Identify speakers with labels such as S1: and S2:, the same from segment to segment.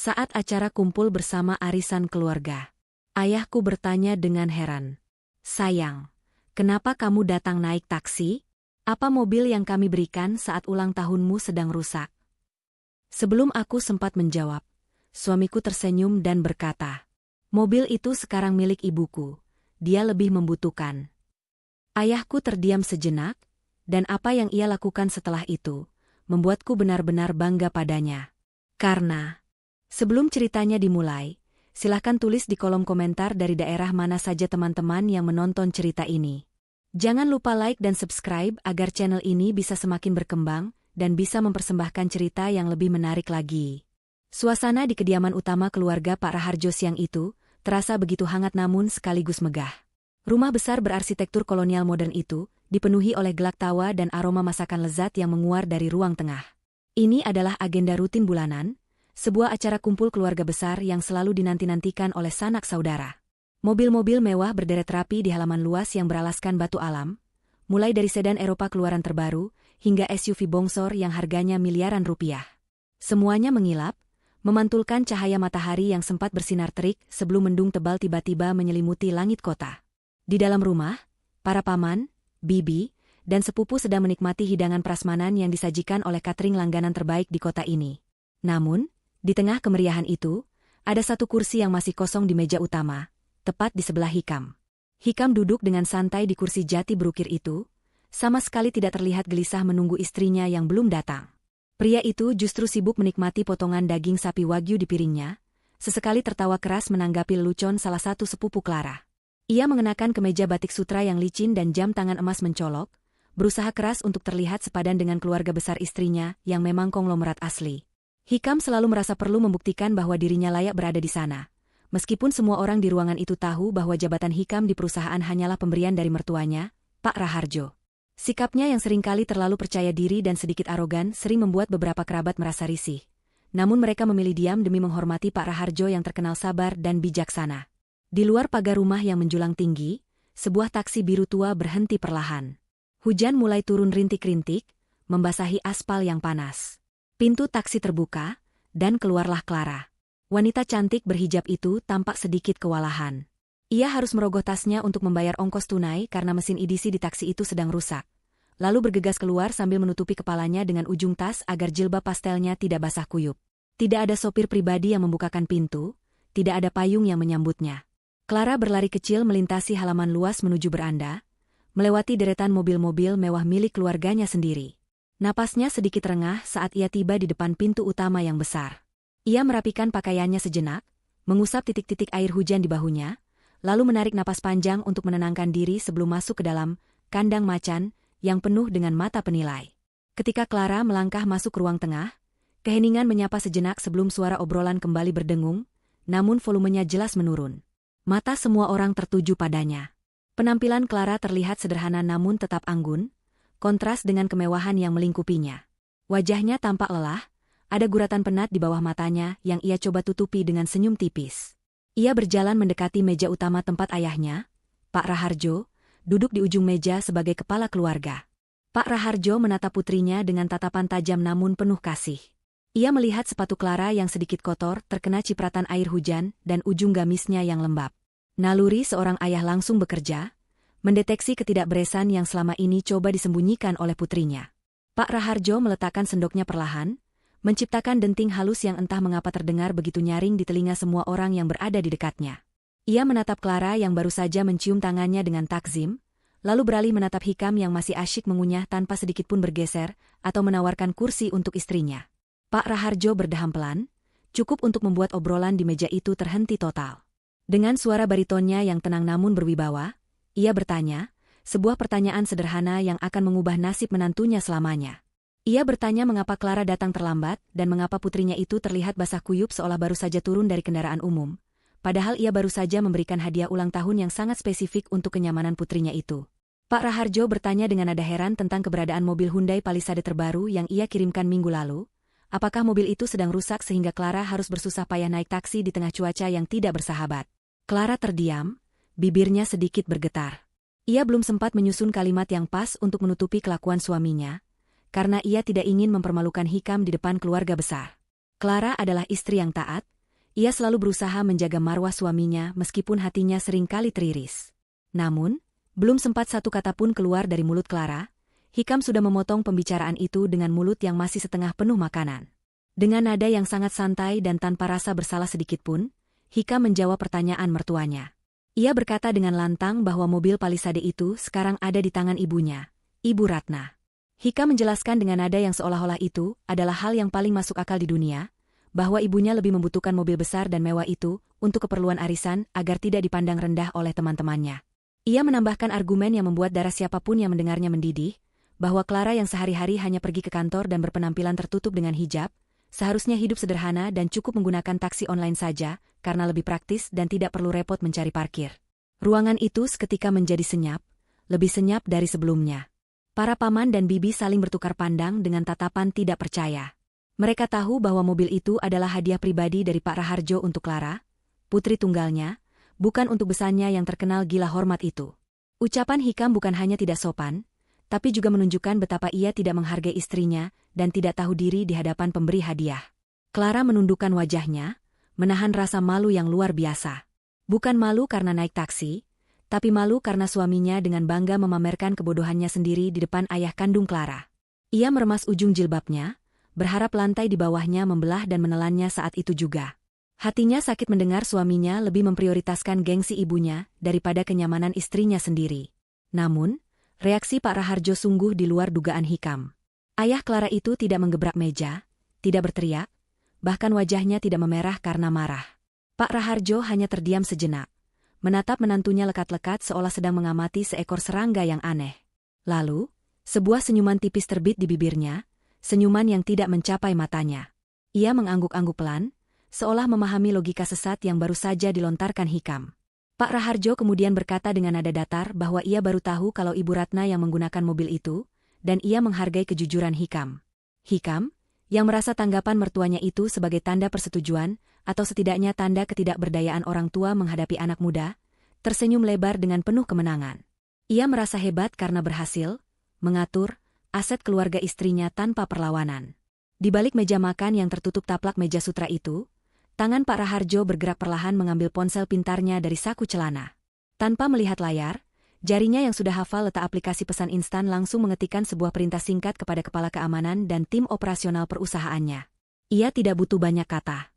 S1: Saat acara kumpul bersama arisan keluarga, ayahku bertanya dengan heran, "Sayang, kenapa kamu datang naik taksi? Apa mobil yang kami berikan saat ulang tahunmu sedang rusak?" Sebelum aku sempat menjawab, suamiku tersenyum dan berkata, "Mobil itu sekarang milik ibuku, dia lebih membutuhkan." Ayahku terdiam sejenak, dan apa yang ia lakukan setelah itu membuatku benar-benar bangga padanya. Karena sebelum ceritanya dimulai, silahkan tulis di kolom komentar dari daerah mana saja teman-teman yang menonton cerita ini. Jangan lupa like dan subscribe agar channel ini bisa semakin berkembang dan bisa mempersembahkan cerita yang lebih menarik lagi. Suasana di kediaman utama keluarga Pak Raharjo siang itu terasa begitu hangat namun sekaligus megah. Rumah besar berarsitektur kolonial modern itu dipenuhi oleh gelak tawa dan aroma masakan lezat yang menguar dari ruang tengah. Ini adalah agenda rutin bulanan, sebuah acara kumpul keluarga besar yang selalu dinanti-nantikan oleh sanak saudara. Mobil-mobil mewah berderet rapi di halaman luas yang beralaskan batu alam, mulai dari sedan Eropa keluaran terbaru hingga SUV bongsor yang harganya miliaran rupiah. Semuanya mengilap, memantulkan cahaya matahari yang sempat bersinar terik sebelum mendung tebal tiba-tiba menyelimuti langit kota. Di dalam rumah, para paman, bibi, dan sepupu sedang menikmati hidangan prasmanan yang disajikan oleh catering langganan terbaik di kota ini. Namun, di tengah kemeriahan itu, ada satu kursi yang masih kosong di meja utama, tepat di sebelah Hikam. Hikam duduk dengan santai di kursi jati berukir itu, sama sekali tidak terlihat gelisah menunggu istrinya yang belum datang. Pria itu justru sibuk menikmati potongan daging sapi wagyu di piringnya, sesekali tertawa keras menanggapi lelucon salah satu sepupu Clara. Ia mengenakan kemeja batik sutra yang licin dan jam tangan emas mencolok, berusaha keras untuk terlihat sepadan dengan keluarga besar istrinya yang memang konglomerat asli. Hikam selalu merasa perlu membuktikan bahwa dirinya layak berada di sana. Meskipun semua orang di ruangan itu tahu bahwa jabatan Hikam di perusahaan hanyalah pemberian dari mertuanya, Pak Raharjo. Sikapnya yang seringkali terlalu percaya diri dan sedikit arogan sering membuat beberapa kerabat merasa risih. Namun mereka memilih diam demi menghormati Pak Raharjo yang terkenal sabar dan bijaksana. Di luar pagar rumah yang menjulang tinggi, sebuah taksi biru tua berhenti perlahan. Hujan mulai turun rintik-rintik, membasahi aspal yang panas. Pintu taksi terbuka, dan keluarlah Clara. Wanita cantik berhijab itu tampak sedikit kewalahan. Ia harus merogoh tasnya untuk membayar ongkos tunai karena mesin edisi di taksi itu sedang rusak. Lalu bergegas keluar sambil menutupi kepalanya dengan ujung tas agar jilbab pastelnya tidak basah kuyup. Tidak ada sopir pribadi yang membukakan pintu, tidak ada payung yang menyambutnya. Clara berlari kecil melintasi halaman luas menuju beranda, melewati deretan mobil-mobil mewah milik keluarganya sendiri. Napasnya sedikit rengah saat ia tiba di depan pintu utama yang besar. Ia merapikan pakaiannya sejenak, mengusap titik-titik air hujan di bahunya, lalu menarik napas panjang untuk menenangkan diri sebelum masuk ke dalam kandang macan yang penuh dengan mata penilai. Ketika Clara melangkah masuk ruang tengah, keheningan menyapa sejenak sebelum suara obrolan kembali berdengung, namun volumenya jelas menurun. Mata semua orang tertuju padanya. Penampilan Clara terlihat sederhana namun tetap anggun, kontras dengan kemewahan yang melingkupinya. Wajahnya tampak lelah, ada guratan penat di bawah matanya yang ia coba tutupi dengan senyum tipis. Ia berjalan mendekati meja utama tempat ayahnya, Pak Raharjo, duduk di ujung meja sebagai kepala keluarga. Pak Raharjo menatap putrinya dengan tatapan tajam namun penuh kasih. Ia melihat sepatu Clara yang sedikit kotor terkena cipratan air hujan dan ujung gamisnya yang lembab. Naluri seorang ayah langsung bekerja, mendeteksi ketidakberesan yang selama ini coba disembunyikan oleh putrinya. Pak Raharjo meletakkan sendoknya perlahan, menciptakan denting halus yang entah mengapa terdengar begitu nyaring di telinga semua orang yang berada di dekatnya. Ia menatap Clara yang baru saja mencium tangannya dengan takzim, lalu beralih menatap Hikam yang masih asyik mengunyah tanpa sedikitpun bergeser atau menawarkan kursi untuk istrinya. Pak Raharjo berdeham pelan, cukup untuk membuat obrolan di meja itu terhenti total. Dengan suara baritonnya yang tenang namun berwibawa, ia bertanya, sebuah pertanyaan sederhana yang akan mengubah nasib menantunya selamanya. Ia bertanya mengapa Clara datang terlambat dan mengapa putrinya itu terlihat basah kuyup seolah baru saja turun dari kendaraan umum, padahal ia baru saja memberikan hadiah ulang tahun yang sangat spesifik untuk kenyamanan putrinya itu. Pak Raharjo bertanya dengan nada heran tentang keberadaan mobil Hyundai Palisade terbaru yang ia kirimkan minggu lalu. Apakah mobil itu sedang rusak sehingga Clara harus bersusah payah naik taksi di tengah cuaca yang tidak bersahabat? Clara terdiam, bibirnya sedikit bergetar. Ia belum sempat menyusun kalimat yang pas untuk menutupi kelakuan suaminya, karena ia tidak ingin mempermalukan Hikam di depan keluarga besar. Clara adalah istri yang taat, ia selalu berusaha menjaga marwah suaminya meskipun hatinya seringkali teriris. Namun, belum sempat satu kata pun keluar dari mulut Clara, Hikam sudah memotong pembicaraan itu dengan mulut yang masih setengah penuh makanan. Dengan nada yang sangat santai dan tanpa rasa bersalah sedikitpun, Hikam menjawab pertanyaan mertuanya. Ia berkata dengan lantang bahwa mobil Palisade itu sekarang ada di tangan ibunya, Ibu Ratna. Hikam menjelaskan dengan nada yang seolah-olah itu adalah hal yang paling masuk akal di dunia, bahwa ibunya lebih membutuhkan mobil besar dan mewah itu untuk keperluan arisan agar tidak dipandang rendah oleh teman-temannya. Ia menambahkan argumen yang membuat darah siapapun yang mendengarnya mendidih, bahwa Clara yang sehari-hari hanya pergi ke kantor dan berpenampilan tertutup dengan hijab, seharusnya hidup sederhana dan cukup menggunakan taksi online saja, karena lebih praktis dan tidak perlu repot mencari parkir. Ruangan itu seketika menjadi senyap, lebih senyap dari sebelumnya. Para paman dan bibi saling bertukar pandang dengan tatapan tidak percaya. Mereka tahu bahwa mobil itu adalah hadiah pribadi dari Pak Raharjo untuk Clara, putri tunggalnya, bukan untuk besannya yang terkenal gila hormat itu. Ucapan Hikam bukan hanya tidak sopan, tapi juga menunjukkan betapa ia tidak menghargai istrinya dan tidak tahu diri di hadapan pemberi hadiah. Clara menundukkan wajahnya, menahan rasa malu yang luar biasa. Bukan malu karena naik taksi, tapi malu karena suaminya dengan bangga memamerkan kebodohannya sendiri di depan ayah kandung Clara. Ia meremas ujung jilbabnya, berharap lantai di bawahnya membelah dan menelannya saat itu juga. Hatinya sakit mendengar suaminya lebih memprioritaskan gengsi ibunya daripada kenyamanan istrinya sendiri. Namun, reaksi Pak Raharjo sungguh di luar dugaan Hikam. Ayah Clara itu tidak menggebrak meja, tidak berteriak, bahkan wajahnya tidak memerah karena marah. Pak Raharjo hanya terdiam sejenak, menatap menantunya lekat-lekat seolah sedang mengamati seekor serangga yang aneh. Lalu, sebuah senyuman tipis terbit di bibirnya, senyuman yang tidak mencapai matanya. Ia mengangguk-angguk pelan, seolah memahami logika sesat yang baru saja dilontarkan Hikam. Pak Raharjo kemudian berkata dengan nada datar bahwa ia baru tahu kalau Ibu Ratna yang menggunakan mobil itu, dan ia menghargai kejujuran Hikam. Hikam, yang merasa tanggapan mertuanya itu sebagai tanda persetujuan, atau setidaknya tanda ketidakberdayaan orang tua menghadapi anak muda, tersenyum lebar dengan penuh kemenangan. Ia merasa hebat karena berhasil mengatur aset keluarga istrinya tanpa perlawanan. Di balik meja makan yang tertutup taplak meja sutra itu, tangan Pak Raharjo bergerak perlahan mengambil ponsel pintarnya dari saku celana. Tanpa melihat layar, jarinya yang sudah hafal letak aplikasi pesan instan langsung mengetikkan sebuah perintah singkat kepada kepala keamanan dan tim operasional perusahaannya. Ia tidak butuh banyak kata.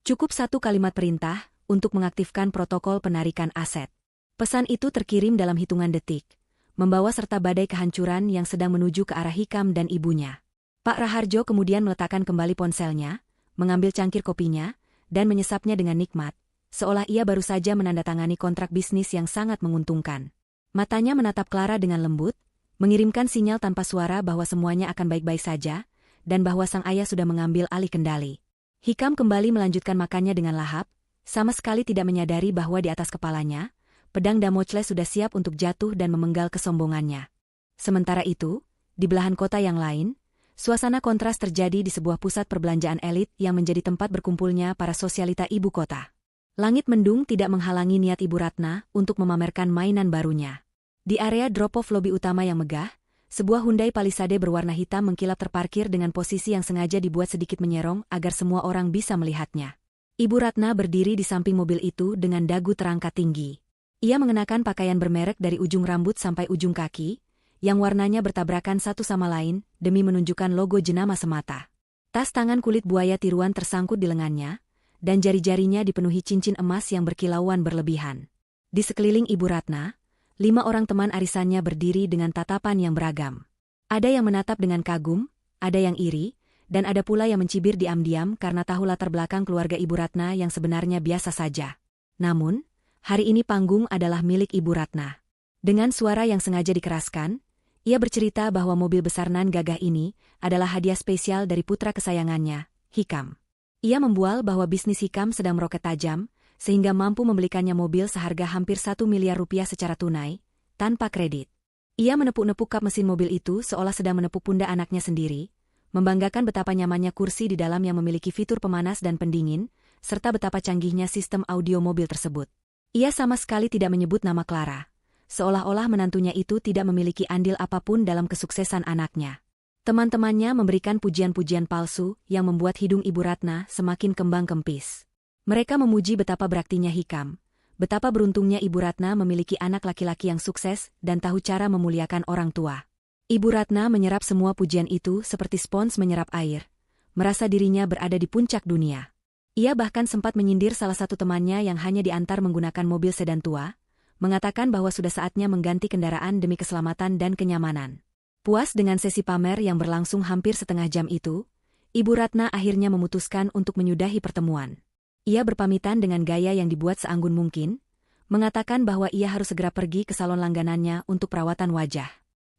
S1: Cukup satu kalimat perintah untuk mengaktifkan protokol penarikan aset. Pesan itu terkirim dalam hitungan detik, membawa serta badai kehancuran yang sedang menuju ke arah Hikam dan ibunya. Pak Raharjo kemudian meletakkan kembali ponselnya, mengambil cangkir kopinya, dan menyesapnya dengan nikmat, seolah ia baru saja menandatangani kontrak bisnis yang sangat menguntungkan. Matanya menatap Clara dengan lembut, mengirimkan sinyal tanpa suara bahwa semuanya akan baik-baik saja, dan bahwa sang ayah sudah mengambil alih kendali. Hikam kembali melanjutkan makannya dengan lahap, sama sekali tidak menyadari bahwa di atas kepalanya, pedang Damocles sudah siap untuk jatuh dan memenggal kesombongannya. Sementara itu, di belahan kota yang lain, suasana kontras terjadi di sebuah pusat perbelanjaan elit yang menjadi tempat berkumpulnya para sosialita ibu kota. Langit mendung tidak menghalangi niat Ibu Ratna untuk memamerkan mainan barunya. Di area drop-off lobi utama yang megah, sebuah Hyundai Palisade berwarna hitam mengkilap terparkir dengan posisi yang sengaja dibuat sedikit menyerong agar semua orang bisa melihatnya. Ibu Ratna berdiri di samping mobil itu dengan dagu terangkat tinggi. Ia mengenakan pakaian bermerek dari ujung rambut sampai ujung kaki, yang warnanya bertabrakan satu sama lain demi menunjukkan logo jenama semata. Tas tangan kulit buaya tiruan tersangkut di lengannya, dan jari-jarinya dipenuhi cincin emas yang berkilauan berlebihan. Di sekeliling Ibu Ratna, 5 orang teman arisannya berdiri dengan tatapan yang beragam. Ada yang menatap dengan kagum, ada yang iri, dan ada pula yang mencibir diam-diam karena tahu latar belakang keluarga Ibu Ratna yang sebenarnya biasa saja. Namun, hari ini panggung adalah milik Ibu Ratna. Dengan suara yang sengaja dikeraskan, ia bercerita bahwa mobil besar nan gagah ini adalah hadiah spesial dari putra kesayangannya, Hikam. Ia membual bahwa bisnis Hikam sedang meroket tajam, sehingga mampu membelikannya mobil seharga hampir 1 miliar rupiah secara tunai, tanpa kredit. Ia menepuk-nepuk kap mesin mobil itu seolah sedang menepuk pundak anaknya sendiri, membanggakan betapa nyamannya kursi di dalam yang memiliki fitur pemanas dan pendingin, serta betapa canggihnya sistem audio mobil tersebut. Ia sama sekali tidak menyebut nama Clara, seolah-olah menantunya itu tidak memiliki andil apapun dalam kesuksesan anaknya. Teman-temannya memberikan pujian-pujian palsu yang membuat hidung Ibu Ratna semakin kembang kempis. Mereka memuji betapa beraktinya Hikam, betapa beruntungnya Ibu Ratna memiliki anak laki-laki yang sukses dan tahu cara memuliakan orang tua. Ibu Ratna menyerap semua pujian itu seperti spons menyerap air, merasa dirinya berada di puncak dunia. Ia bahkan sempat menyindir salah satu temannya yang hanya diantar menggunakan mobil sedan tua, mengatakan bahwa sudah saatnya mengganti kendaraan demi keselamatan dan kenyamanan. Puas dengan sesi pamer yang berlangsung hampir setengah jam itu, Ibu Ratna akhirnya memutuskan untuk menyudahi pertemuan. Ia berpamitan dengan gaya yang dibuat seanggun mungkin, mengatakan bahwa ia harus segera pergi ke salon langganannya untuk perawatan wajah.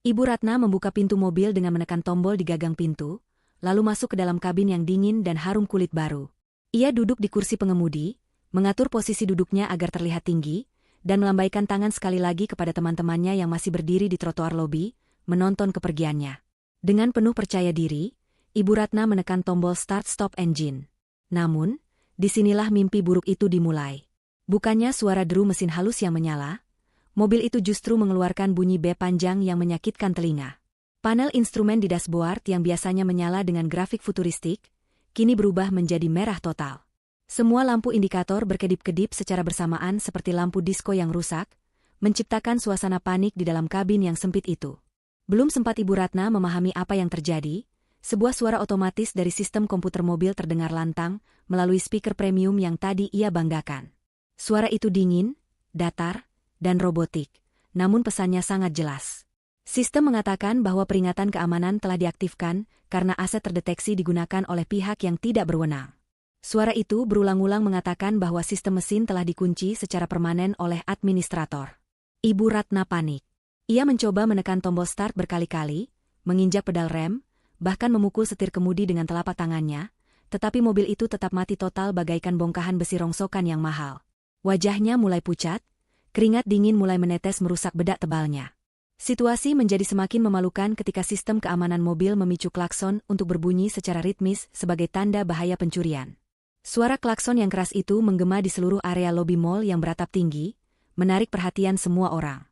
S1: Ibu Ratna membuka pintu mobil dengan menekan tombol di gagang pintu, lalu masuk ke dalam kabin yang dingin dan harum kulit baru. Ia duduk di kursi pengemudi, mengatur posisi duduknya agar terlihat tinggi, dan melambaikan tangan sekali lagi kepada teman-temannya yang masih berdiri di trotoar lobi, menonton kepergiannya. Dengan penuh percaya diri, Ibu Ratna menekan tombol start-stop engine. Namun, disinilah mimpi buruk itu dimulai. Bukannya suara deru mesin halus yang menyala, mobil itu justru mengeluarkan bunyi bep panjang yang menyakitkan telinga. Panel instrumen di dashboard yang biasanya menyala dengan grafik futuristik, kini berubah menjadi merah total. Semua lampu indikator berkedip-kedip secara bersamaan seperti lampu disko yang rusak, menciptakan suasana panik di dalam kabin yang sempit itu. Belum sempat Ibu Ratna memahami apa yang terjadi, sebuah suara otomatis dari sistem komputer mobil terdengar lantang melalui speaker premium yang tadi ia banggakan. Suara itu dingin, datar, dan robotik, namun pesannya sangat jelas. Sistem mengatakan bahwa peringatan keamanan telah diaktifkan karena aset terdeteksi digunakan oleh pihak yang tidak berwenang. Suara itu berulang-ulang mengatakan bahwa sistem mesin telah dikunci secara permanen oleh administrator. Ibu Ratna panik. Ia mencoba menekan tombol start berkali-kali, menginjak pedal rem, bahkan memukul setir kemudi dengan telapak tangannya, tetapi mobil itu tetap mati total bagaikan bongkahan besi rongsokan yang mahal. Wajahnya mulai pucat, keringat dingin mulai menetes merusak bedak tebalnya. Situasi menjadi semakin memalukan ketika sistem keamanan mobil memicu klakson untuk berbunyi secara ritmis sebagai tanda bahaya pencurian. Suara klakson yang keras itu menggema di seluruh area lobi mal yang beratap tinggi, menarik perhatian semua orang.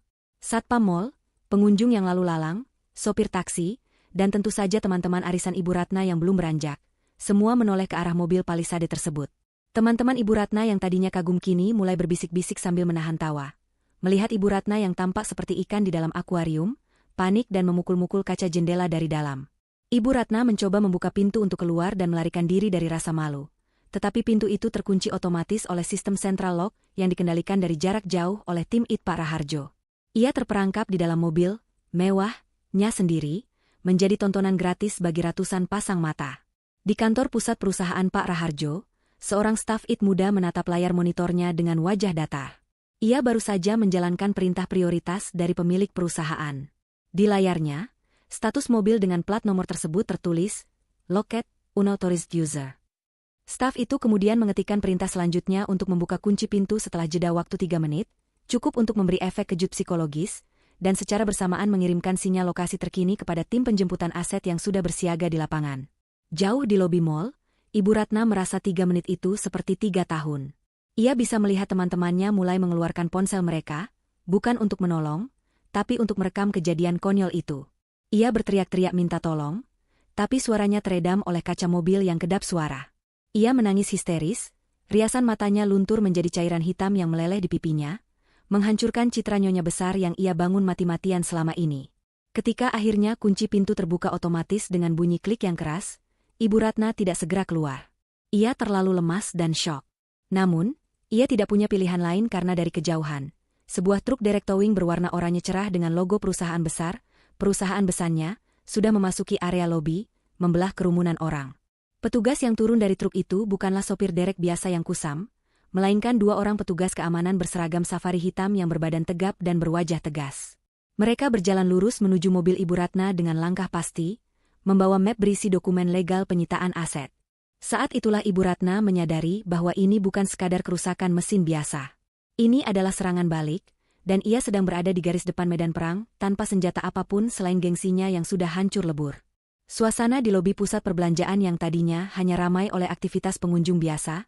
S1: Satpam mal, pengunjung yang lalu lalang, sopir taksi, dan tentu saja teman-teman arisan Ibu Ratna yang belum beranjak, semua menoleh ke arah mobil Palisade tersebut. Teman-teman Ibu Ratna yang tadinya kagum kini mulai berbisik-bisik sambil menahan tawa. Melihat Ibu Ratna yang tampak seperti ikan di dalam akuarium, panik dan memukul-mukul kaca jendela dari dalam. Ibu Ratna mencoba membuka pintu untuk keluar dan melarikan diri dari rasa malu. Tetapi pintu itu terkunci otomatis oleh sistem central lock yang dikendalikan dari jarak jauh oleh tim IT Pak Raharjo. Ia terperangkap di dalam mobil, mewahnya sendiri, menjadi tontonan gratis bagi ratusan pasang mata. Di kantor pusat perusahaan Pak Raharjo, seorang staf IT muda menatap layar monitornya dengan wajah datar. Ia baru saja menjalankan perintah prioritas dari pemilik perusahaan. Di layarnya, status mobil dengan plat nomor tersebut tertulis, Located, Unauthorized User. Staf itu kemudian mengetikkan perintah selanjutnya untuk membuka kunci pintu setelah jeda waktu 3 menit, cukup untuk memberi efek kejut psikologis, dan secara bersamaan mengirimkan sinyal lokasi terkini kepada tim penjemputan aset yang sudah bersiaga di lapangan. Jauh di lobi mall, Ibu Ratna merasa 3 menit itu seperti 3 tahun. Ia bisa melihat teman-temannya mulai mengeluarkan ponsel mereka, bukan untuk menolong, tapi untuk merekam kejadian konyol itu. Ia berteriak-teriak minta tolong, tapi suaranya teredam oleh kaca mobil yang kedap suara. Ia menangis histeris, riasan matanya luntur menjadi cairan hitam yang meleleh di pipinya, menghancurkan citra nyonya besar yang ia bangun mati-matian selama ini. Ketika akhirnya kunci pintu terbuka otomatis dengan bunyi klik yang keras, Ibu Ratna tidak segera keluar. Ia terlalu lemas dan syok. Namun, ia tidak punya pilihan lain karena dari kejauhan, sebuah truk derek towing berwarna oranye cerah dengan logo perusahaan besarnya, sudah memasuki area lobi, membelah kerumunan orang. Petugas yang turun dari truk itu bukanlah sopir derek biasa yang kusam, melainkan 2 orang petugas keamanan berseragam safari hitam yang berbadan tegap dan berwajah tegas. Mereka berjalan lurus menuju mobil Ibu Ratna dengan langkah pasti, membawa map berisi dokumen legal penyitaan aset. Saat itulah Ibu Ratna menyadari bahwa ini bukan sekadar kerusakan mesin biasa. Ini adalah serangan balik, dan ia sedang berada di garis depan medan perang, tanpa senjata apapun selain gengsinya yang sudah hancur lebur. Suasana di lobi pusat perbelanjaan yang tadinya hanya ramai oleh aktivitas pengunjung biasa,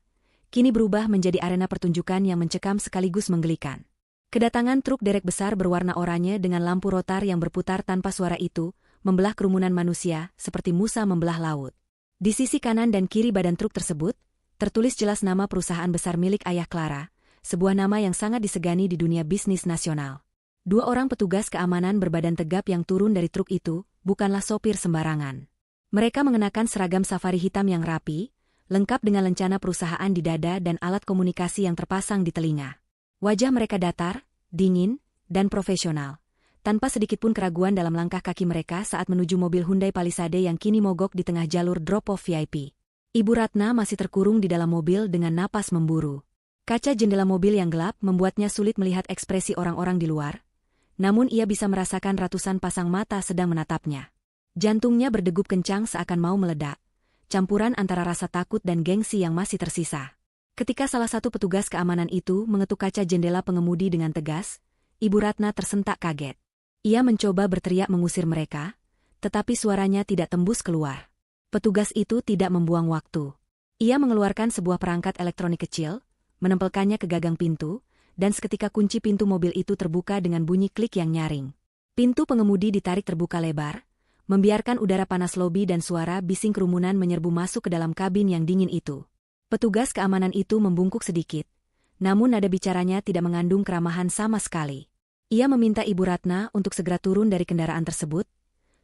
S1: kini berubah menjadi arena pertunjukan yang mencekam sekaligus menggelikan. Kedatangan truk derek besar berwarna oranye dengan lampu rotar yang berputar tanpa suara itu, membelah kerumunan manusia seperti Musa membelah laut. Di sisi kanan dan kiri badan truk tersebut, tertulis jelas nama perusahaan besar milik ayah Clara, sebuah nama yang sangat disegani di dunia bisnis nasional. 2 orang petugas keamanan berbadan tegap yang turun dari truk itu bukanlah sopir sembarangan. Mereka mengenakan seragam safari hitam yang rapi, lengkap dengan lencana perusahaan di dada dan alat komunikasi yang terpasang di telinga. Wajah mereka datar, dingin, dan profesional, tanpa sedikitpun keraguan dalam langkah kaki mereka saat menuju mobil Hyundai Palisade yang kini mogok di tengah jalur drop-off VIP. Ibu Ratna masih terkurung di dalam mobil dengan napas memburu. Kaca jendela mobil yang gelap membuatnya sulit melihat ekspresi orang-orang di luar, namun ia bisa merasakan ratusan pasang mata sedang menatapnya. Jantungnya berdegup kencang seakan mau meledak, campuran antara rasa takut dan gengsi yang masih tersisa. Ketika salah satu petugas keamanan itu mengetuk kaca jendela pengemudi dengan tegas, Ibu Ratna tersentak kaget. Ia mencoba berteriak mengusir mereka, tetapi suaranya tidak tembus keluar. Petugas itu tidak membuang waktu. Ia mengeluarkan sebuah perangkat elektronik kecil, menempelkannya ke gagang pintu, dan seketika kunci pintu mobil itu terbuka dengan bunyi klik yang nyaring. Pintu pengemudi ditarik terbuka lebar, membiarkan udara panas lobi dan suara bising kerumunan menyerbu masuk ke dalam kabin yang dingin itu. Petugas keamanan itu membungkuk sedikit, namun nada bicaranya tidak mengandung keramahan sama sekali. Ia meminta Ibu Ratna untuk segera turun dari kendaraan tersebut,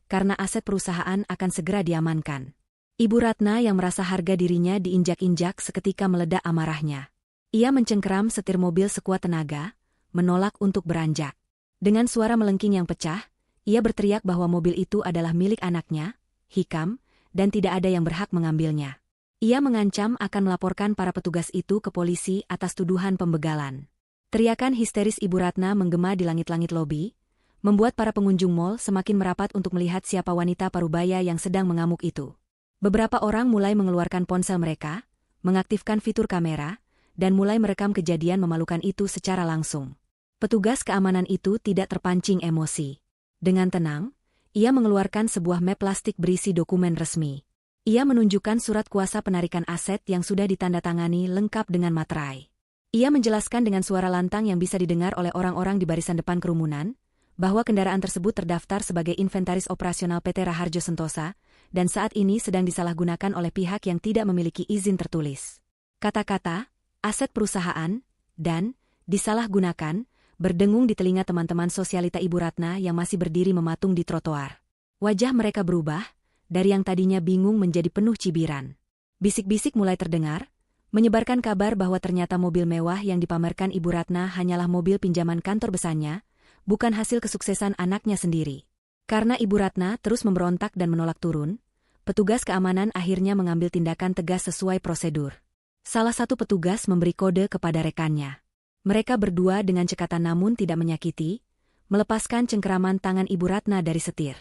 S1: karena aset perusahaan akan segera diamankan. Ibu Ratna yang merasa harga dirinya diinjak-injak seketika meledak amarahnya. Ia mencengkeram setir mobil sekuat tenaga, menolak untuk beranjak. Dengan suara melengking yang pecah, ia berteriak bahwa mobil itu adalah milik anaknya, Hikam, dan tidak ada yang berhak mengambilnya. Ia mengancam akan melaporkan para petugas itu ke polisi atas tuduhan pembegalan. Teriakan histeris Ibu Ratna menggema di langit-langit lobi, membuat para pengunjung mal semakin merapat untuk melihat siapa wanita parubaya yang sedang mengamuk itu. Beberapa orang mulai mengeluarkan ponsel mereka, mengaktifkan fitur kamera, dan mulai merekam kejadian memalukan itu secara langsung. Petugas keamanan itu tidak terpancing emosi. Dengan tenang, ia mengeluarkan sebuah map plastik berisi dokumen resmi. Ia menunjukkan surat kuasa penarikan aset yang sudah ditandatangani lengkap dengan materai. Ia menjelaskan dengan suara lantang yang bisa didengar oleh orang-orang di barisan depan kerumunan, bahwa kendaraan tersebut terdaftar sebagai inventaris operasional PT Raharjo Sentosa, dan saat ini sedang disalahgunakan oleh pihak yang tidak memiliki izin tertulis. Kata-kata aset perusahaan, dan disalahgunakan, berdengung di telinga teman-teman sosialita Ibu Ratna yang masih berdiri mematung di trotoar. Wajah mereka berubah, dari yang tadinya bingung menjadi penuh cibiran. Bisik-bisik mulai terdengar, menyebarkan kabar bahwa ternyata mobil mewah yang dipamerkan Ibu Ratna hanyalah mobil pinjaman kantor besarnya, bukan hasil kesuksesan anaknya sendiri. Karena Ibu Ratna terus memberontak dan menolak turun, petugas keamanan akhirnya mengambil tindakan tegas sesuai prosedur. Salah satu petugas memberi kode kepada rekannya. Mereka berdua dengan cekatan namun tidak menyakiti, melepaskan cengkeraman tangan Ibu Ratna dari setir.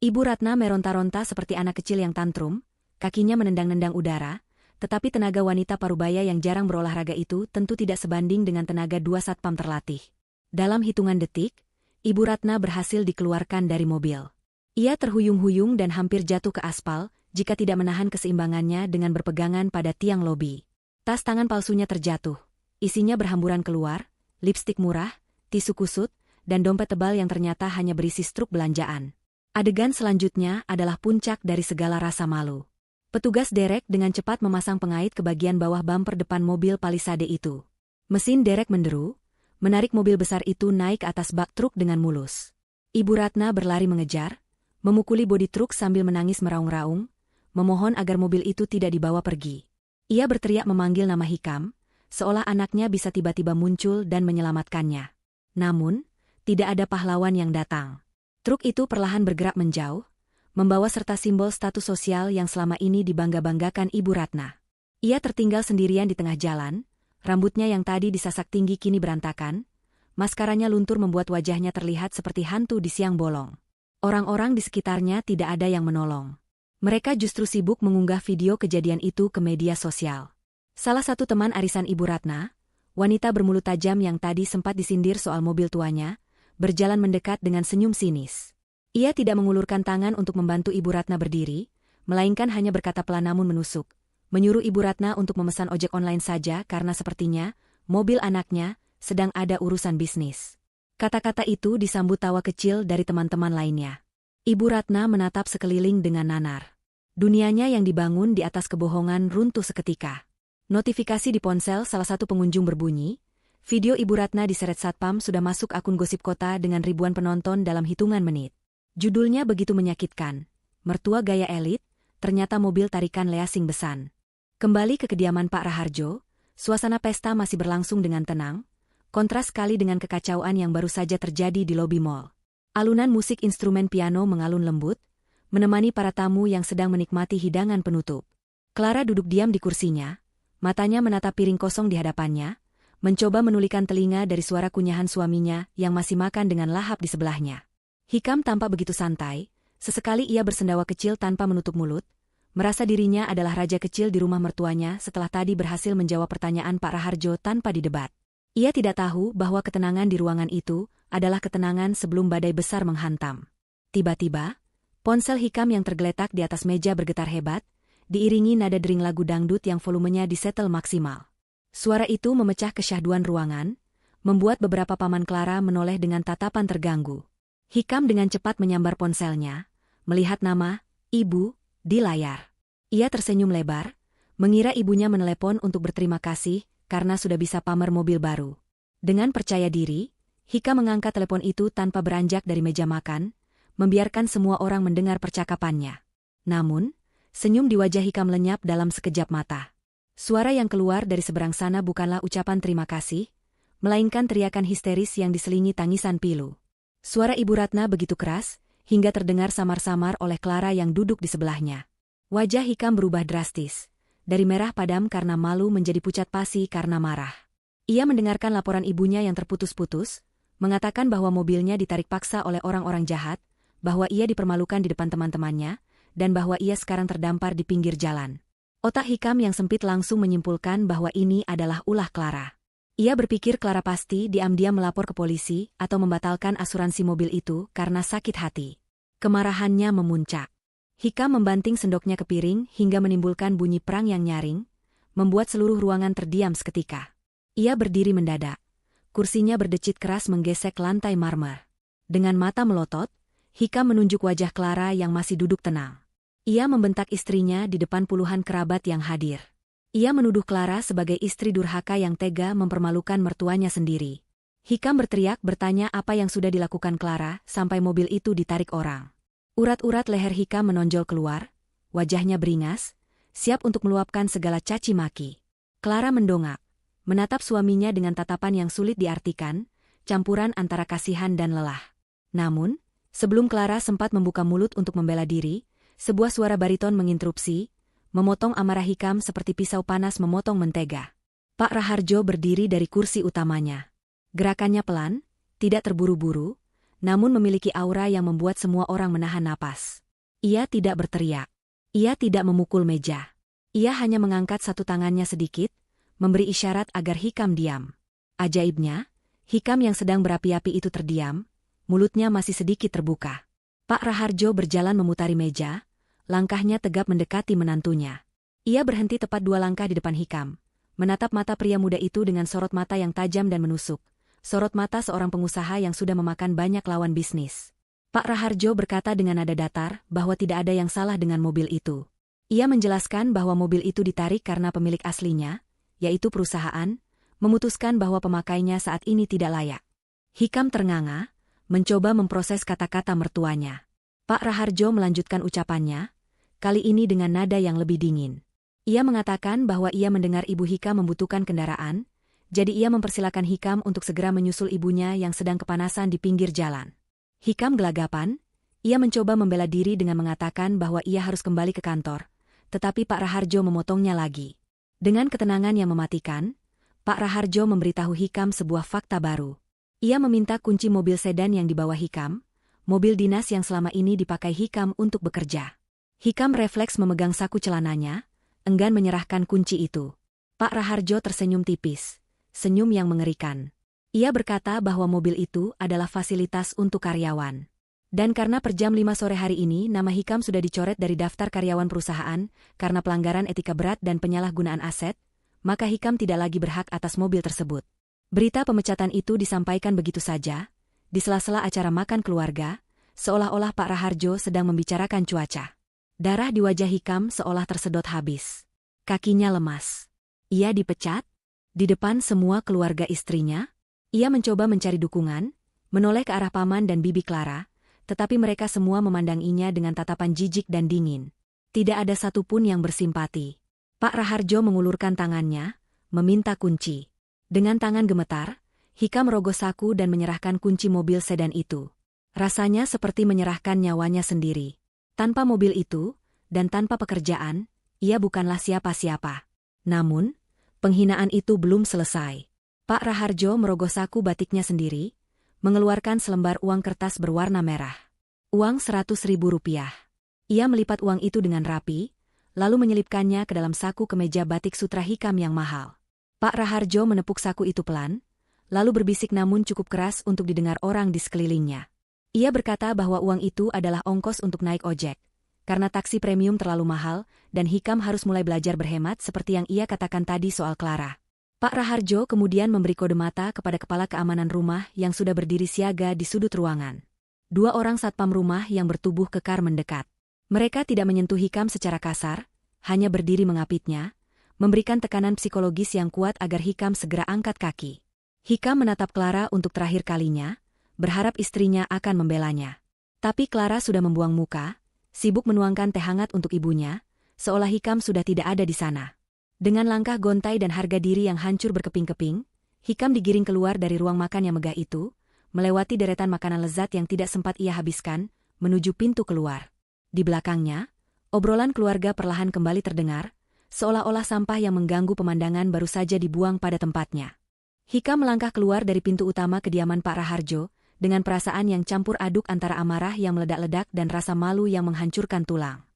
S1: Ibu Ratna meronta-ronta seperti anak kecil yang tantrum, kakinya menendang-nendang udara, tetapi tenaga wanita parubaya yang jarang berolahraga itu tentu tidak sebanding dengan tenaga 2 satpam terlatih. Dalam hitungan detik, Ibu Ratna berhasil dikeluarkan dari mobil. Ia terhuyung-huyung dan hampir jatuh ke aspal jika tidak menahan keseimbangannya dengan berpegangan pada tiang lobi. Tas tangan palsunya terjatuh. Isinya berhamburan keluar, lipstik murah, tisu kusut, dan dompet tebal yang ternyata hanya berisi struk belanjaan. Adegan selanjutnya adalah puncak dari segala rasa malu. Petugas derek dengan cepat memasang pengait ke bagian bawah bumper depan mobil Palisade itu. Mesin derek menderu, menarik mobil besar itu naik ke atas bak truk dengan mulus. Ibu Ratna berlari mengejar, memukuli bodi truk sambil menangis meraung-raung, memohon agar mobil itu tidak dibawa pergi. Ia berteriak memanggil nama Hikam, seolah anaknya bisa tiba-tiba muncul dan menyelamatkannya. Namun, tidak ada pahlawan yang datang. Truk itu perlahan bergerak menjauh, membawa serta simbol status sosial yang selama ini dibangga-banggakan Ibu Ratna. Ia tertinggal sendirian di tengah jalan, rambutnya yang tadi disasak tinggi kini berantakan, maskaranya luntur membuat wajahnya terlihat seperti hantu di siang bolong. Orang-orang di sekitarnya tidak ada yang menolong. Mereka justru sibuk mengunggah video kejadian itu ke media sosial. Salah satu teman arisan Ibu Ratna, wanita bermulut tajam yang tadi sempat disindir soal mobil tuanya, berjalan mendekat dengan senyum sinis. Ia tidak mengulurkan tangan untuk membantu Ibu Ratna berdiri, melainkan hanya berkata pelan namun menusuk, menyuruh Ibu Ratna untuk memesan ojek online saja karena sepertinya, mobil anaknya, sedang ada urusan bisnis. Kata-kata itu disambut tawa kecil dari teman-teman lainnya. Ibu Ratna menatap sekeliling dengan nanar. Dunianya yang dibangun di atas kebohongan runtuh seketika. Notifikasi di ponsel salah satu pengunjung berbunyi, video Ibu Ratna diseret satpam sudah masuk akun gosip kota dengan ribuan penonton dalam hitungan menit. Judulnya begitu menyakitkan. Mertua gaya elit, ternyata mobil tarikan leasing besan. Kembali ke kediaman Pak Raharjo, suasana pesta masih berlangsung dengan tenang, kontras sekali dengan kekacauan yang baru saja terjadi di lobi mall. Alunan musik instrumen piano mengalun lembut, menemani para tamu yang sedang menikmati hidangan penutup. Clara duduk diam di kursinya, matanya menatap piring kosong di hadapannya, mencoba menulikan telinga dari suara kunyahan suaminya yang masih makan dengan lahap di sebelahnya. Hikam tampak begitu santai, sesekali ia bersendawa kecil tanpa menutup mulut, merasa dirinya adalah raja kecil di rumah mertuanya setelah tadi berhasil menjawab pertanyaan Pak Raharjo tanpa didebat. Ia tidak tahu bahwa ketenangan di ruangan itu adalah ketenangan sebelum badai besar menghantam. Tiba-tiba, ponsel Hikam yang tergeletak di atas meja bergetar hebat, diiringi nada dering lagu dangdut yang volumenya disetel maksimal. Suara itu memecah kesyahduan ruangan, membuat beberapa paman Clara menoleh dengan tatapan terganggu. Hikam dengan cepat menyambar ponselnya, melihat nama Ibu di layar. Ia tersenyum lebar, mengira ibunya menelepon untuk berterima kasih karena sudah bisa pamer mobil baru. Dengan percaya diri, Hikam mengangkat telepon itu tanpa beranjak dari meja makan, membiarkan semua orang mendengar percakapannya. Namun, senyum di wajah Hikam lenyap dalam sekejap mata. Suara yang keluar dari seberang sana bukanlah ucapan terima kasih, melainkan teriakan histeris yang diselingi tangisan pilu. Suara Ibu Ratna begitu keras, hingga terdengar samar-samar oleh Clara yang duduk di sebelahnya. Wajah Hikam berubah drastis. Dari merah padam karena malu menjadi pucat pasi karena marah. Ia mendengarkan laporan ibunya yang terputus-putus, mengatakan bahwa mobilnya ditarik paksa oleh orang-orang jahat, bahwa ia dipermalukan di depan teman-temannya, dan bahwa ia sekarang terdampar di pinggir jalan. Otak Hikam yang sempit langsung menyimpulkan bahwa ini adalah ulah Clara. Ia berpikir Clara pasti diam-diam melapor ke polisi atau membatalkan asuransi mobil itu karena sakit hati. Kemarahannya memuncak. Hikam membanting sendoknya ke piring hingga menimbulkan bunyi perang yang nyaring, membuat seluruh ruangan terdiam seketika. Ia berdiri mendadak. Kursinya berdecit keras menggesek lantai marmer. Dengan mata melotot, Hikam menunjuk wajah Clara yang masih duduk tenang. Ia membentak istrinya di depan puluhan kerabat yang hadir. Ia menuduh Clara sebagai istri durhaka yang tega mempermalukan mertuanya sendiri. Hikam berteriak bertanya apa yang sudah dilakukan Clara sampai mobil itu ditarik orang. Urat-urat leher Hikam menonjol keluar, wajahnya beringas, siap untuk meluapkan segala caci maki. Clara mendongak, menatap suaminya dengan tatapan yang sulit diartikan, campuran antara kasihan dan lelah. Namun, sebelum Clara sempat membuka mulut untuk membela diri, sebuah suara bariton menginterupsi, memotong amarah Hikam seperti pisau panas memotong mentega. Pak Raharjo berdiri dari kursi utamanya. Gerakannya pelan, tidak terburu-buru, namun memiliki aura yang membuat semua orang menahan napas. Ia tidak berteriak. Ia tidak memukul meja. Ia hanya mengangkat satu tangannya sedikit, memberi isyarat agar Hikam diam. Ajaibnya, Hikam yang sedang berapi-api itu terdiam, mulutnya masih sedikit terbuka. Pak Raharjo berjalan memutari meja, langkahnya tegap mendekati menantunya. Ia berhenti tepat 2 langkah di depan Hikam, menatap mata pria muda itu dengan sorot mata yang tajam dan menusuk. Sorot mata seorang pengusaha yang sudah memakan banyak lawan bisnis. Pak Raharjo berkata dengan nada datar bahwa tidak ada yang salah dengan mobil itu. Ia menjelaskan bahwa mobil itu ditarik karena pemilik aslinya, yaitu perusahaan, memutuskan bahwa pemakainya saat ini tidak layak. Hikam ternganga, mencoba memproses kata-kata mertuanya. Pak Raharjo melanjutkan ucapannya, kali ini dengan nada yang lebih dingin. Ia mengatakan bahwa ia mendengar Ibu Hikam membutuhkan kendaraan, jadi ia mempersilakan Hikam untuk segera menyusul ibunya yang sedang kepanasan di pinggir jalan. Hikam gelagapan, ia mencoba membela diri dengan mengatakan bahwa ia harus kembali ke kantor, tetapi Pak Raharjo memotongnya lagi. Dengan ketenangan yang mematikan, Pak Raharjo memberitahu Hikam sebuah fakta baru. Ia meminta kunci mobil sedan yang dibawa Hikam, mobil dinas yang selama ini dipakai Hikam untuk bekerja. Hikam refleks memegang saku celananya, enggan menyerahkan kunci itu. Pak Raharjo tersenyum tipis. Senyum yang mengerikan. Ia berkata bahwa mobil itu adalah fasilitas untuk karyawan. Dan karena per jam 5 sore hari ini nama Hikam sudah dicoret dari daftar karyawan perusahaan karena pelanggaran etika berat dan penyalahgunaan aset, maka Hikam tidak lagi berhak atas mobil tersebut. Berita pemecatan itu disampaikan begitu saja, di sela-sela acara makan keluarga, seolah-olah Pak Raharjo sedang membicarakan cuaca. Darah di wajah Hikam seolah tersedot habis. Kakinya lemas. Ia dipecat? Di depan semua keluarga istrinya? Ia mencoba mencari dukungan, menoleh ke arah paman dan bibi Clara, tetapi mereka semua memandanginya dengan tatapan jijik dan dingin. Tidak ada satupun yang bersimpati. Pak Raharjo mengulurkan tangannya, meminta kunci. Dengan tangan gemetar, Hikam merogoh saku dan menyerahkan kunci mobil sedan itu. Rasanya seperti menyerahkan nyawanya sendiri. Tanpa mobil itu, dan tanpa pekerjaan, ia bukanlah siapa-siapa. Namun, penghinaan itu belum selesai. Pak Raharjo merogoh saku batiknya sendiri, mengeluarkan selembar uang kertas berwarna merah. Uang 100.000 rupiah. Ia melipat uang itu dengan rapi, lalu menyelipkannya ke dalam saku kemeja batik sutra Hikam yang mahal. Pak Raharjo menepuk saku itu pelan, lalu berbisik namun cukup keras untuk didengar orang di sekelilingnya. Ia berkata bahwa uang itu adalah ongkos untuk naik ojek. Karena taksi premium terlalu mahal, dan Hikam harus mulai belajar berhemat seperti yang ia katakan tadi soal Clara. Pak Raharjo kemudian memberi kode mata kepada kepala keamanan rumah yang sudah berdiri siaga di sudut ruangan. 2 orang satpam rumah yang bertubuh kekar mendekat. Mereka tidak menyentuh Hikam secara kasar, hanya berdiri mengapitnya, memberikan tekanan psikologis yang kuat agar Hikam segera angkat kaki. Hikam menatap Clara untuk terakhir kalinya, berharap istrinya akan membelanya. Tapi Clara sudah membuang muka, sibuk menuangkan teh hangat untuk ibunya, seolah Hikam sudah tidak ada di sana. Dengan langkah gontai dan harga diri yang hancur berkeping-keping, Hikam digiring keluar dari ruang makan yang megah itu, melewati deretan makanan lezat yang tidak sempat ia habiskan, menuju pintu keluar. Di belakangnya, obrolan keluarga perlahan kembali terdengar, seolah-olah sampah yang mengganggu pemandangan baru saja dibuang pada tempatnya. Hikam melangkah keluar dari pintu utama kediaman Pak Raharjo, dengan perasaan yang campur aduk antara amarah yang meledak-ledak dan rasa malu yang menghancurkan tulang.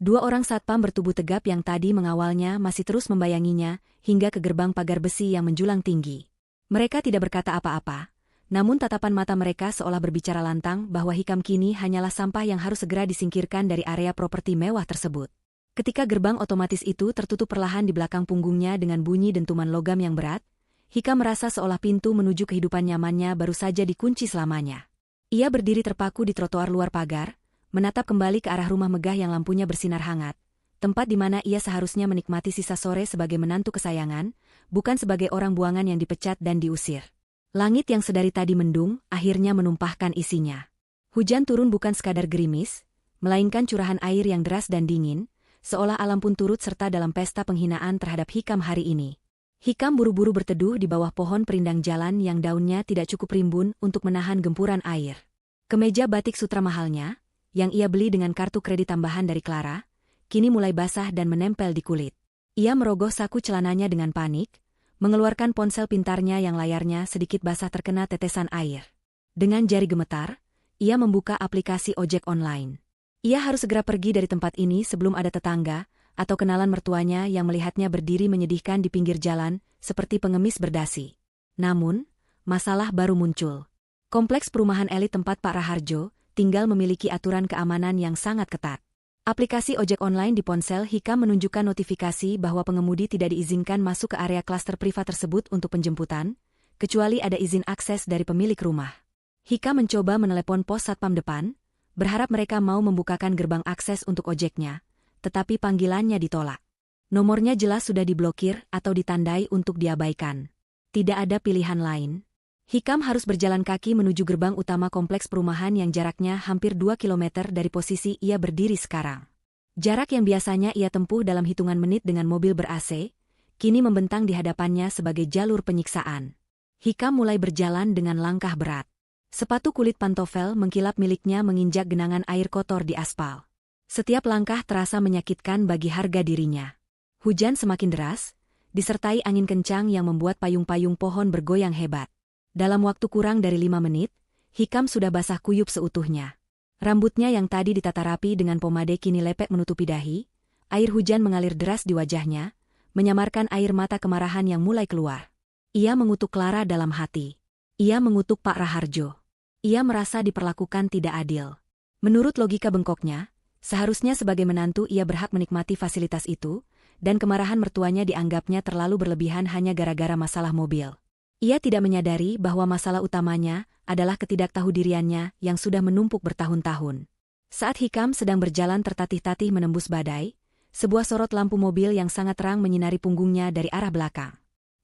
S1: 2 orang satpam bertubuh tegap yang tadi mengawalnya masih terus membayanginya, hingga ke gerbang pagar besi yang menjulang tinggi. Mereka tidak berkata apa-apa, namun tatapan mata mereka seolah berbicara lantang bahwa Hikam kini hanyalah sampah yang harus segera disingkirkan dari area properti mewah tersebut. Ketika gerbang otomatis itu tertutup perlahan di belakang punggungnya dengan bunyi dentuman logam yang berat, Hikam merasa seolah pintu menuju kehidupan nyamannya baru saja dikunci selamanya. Ia berdiri terpaku di trotoar luar pagar, menatap kembali ke arah rumah megah yang lampunya bersinar hangat, tempat di mana ia seharusnya menikmati sisa sore sebagai menantu kesayangan, bukan sebagai orang buangan yang dipecat dan diusir. Langit yang sedari tadi mendung, akhirnya menumpahkan isinya. Hujan turun bukan sekadar gerimis, melainkan curahan air yang deras dan dingin, seolah alam pun turut serta dalam pesta penghinaan terhadap Hikam hari ini. Hikam buru-buru berteduh di bawah pohon perindang jalan yang daunnya tidak cukup rimbun untuk menahan gempuran air. Kemeja batik sutra mahalnya, yang ia beli dengan kartu kredit tambahan dari Clara, kini mulai basah dan menempel di kulit. Ia merogoh saku celananya dengan panik, mengeluarkan ponsel pintarnya yang layarnya sedikit basah terkena tetesan air. Dengan jari gemetar, ia membuka aplikasi ojek online. Ia harus segera pergi dari tempat ini sebelum ada tetangga, atau kenalan mertuanya yang melihatnya berdiri menyedihkan di pinggir jalan, seperti pengemis berdasi. Namun, masalah baru muncul. Kompleks perumahan elit tempat Pak Raharjo tinggal memiliki aturan keamanan yang sangat ketat. Aplikasi ojek online di ponsel Hikam menunjukkan notifikasi bahwa pengemudi tidak diizinkan masuk ke area klaster privat tersebut untuk penjemputan, kecuali ada izin akses dari pemilik rumah. Hikam mencoba menelepon pos satpam depan, berharap mereka mau membukakan gerbang akses untuk ojeknya, tetapi panggilannya ditolak. Nomornya jelas sudah diblokir atau ditandai untuk diabaikan. Tidak ada pilihan lain. Hikam harus berjalan kaki menuju gerbang utama kompleks perumahan yang jaraknya hampir 2 km dari posisi ia berdiri sekarang. Jarak yang biasanya ia tempuh dalam hitungan menit dengan mobil ber-AC, kini membentang di hadapannya sebagai jalur penyiksaan. Hikam mulai berjalan dengan langkah berat. Sepatu kulit pantofel mengkilap miliknya menginjak genangan air kotor di aspal. Setiap langkah terasa menyakitkan bagi harga dirinya. Hujan semakin deras, disertai angin kencang yang membuat payung-payung pohon bergoyang hebat. Dalam waktu kurang dari 5 menit, Hikam sudah basah kuyup seutuhnya. Rambutnya yang tadi ditata rapi dengan pomade kini lepek menutupi dahi, air hujan mengalir deras di wajahnya, menyamarkan air mata kemarahan yang mulai keluar. Ia mengutuk Clara dalam hati. Ia mengutuk Pak Raharjo. Ia merasa diperlakukan tidak adil. Menurut logika bengkoknya, seharusnya sebagai menantu ia berhak menikmati fasilitas itu, dan kemarahan mertuanya dianggapnya terlalu berlebihan hanya gara-gara masalah mobil. Ia tidak menyadari bahwa masalah utamanya adalah ketidaktahudiannya yang sudah menumpuk bertahun-tahun. Saat Hikam sedang berjalan tertatih-tatih menembus badai, sebuah sorot lampu mobil yang sangat terang menyinari punggungnya dari arah belakang.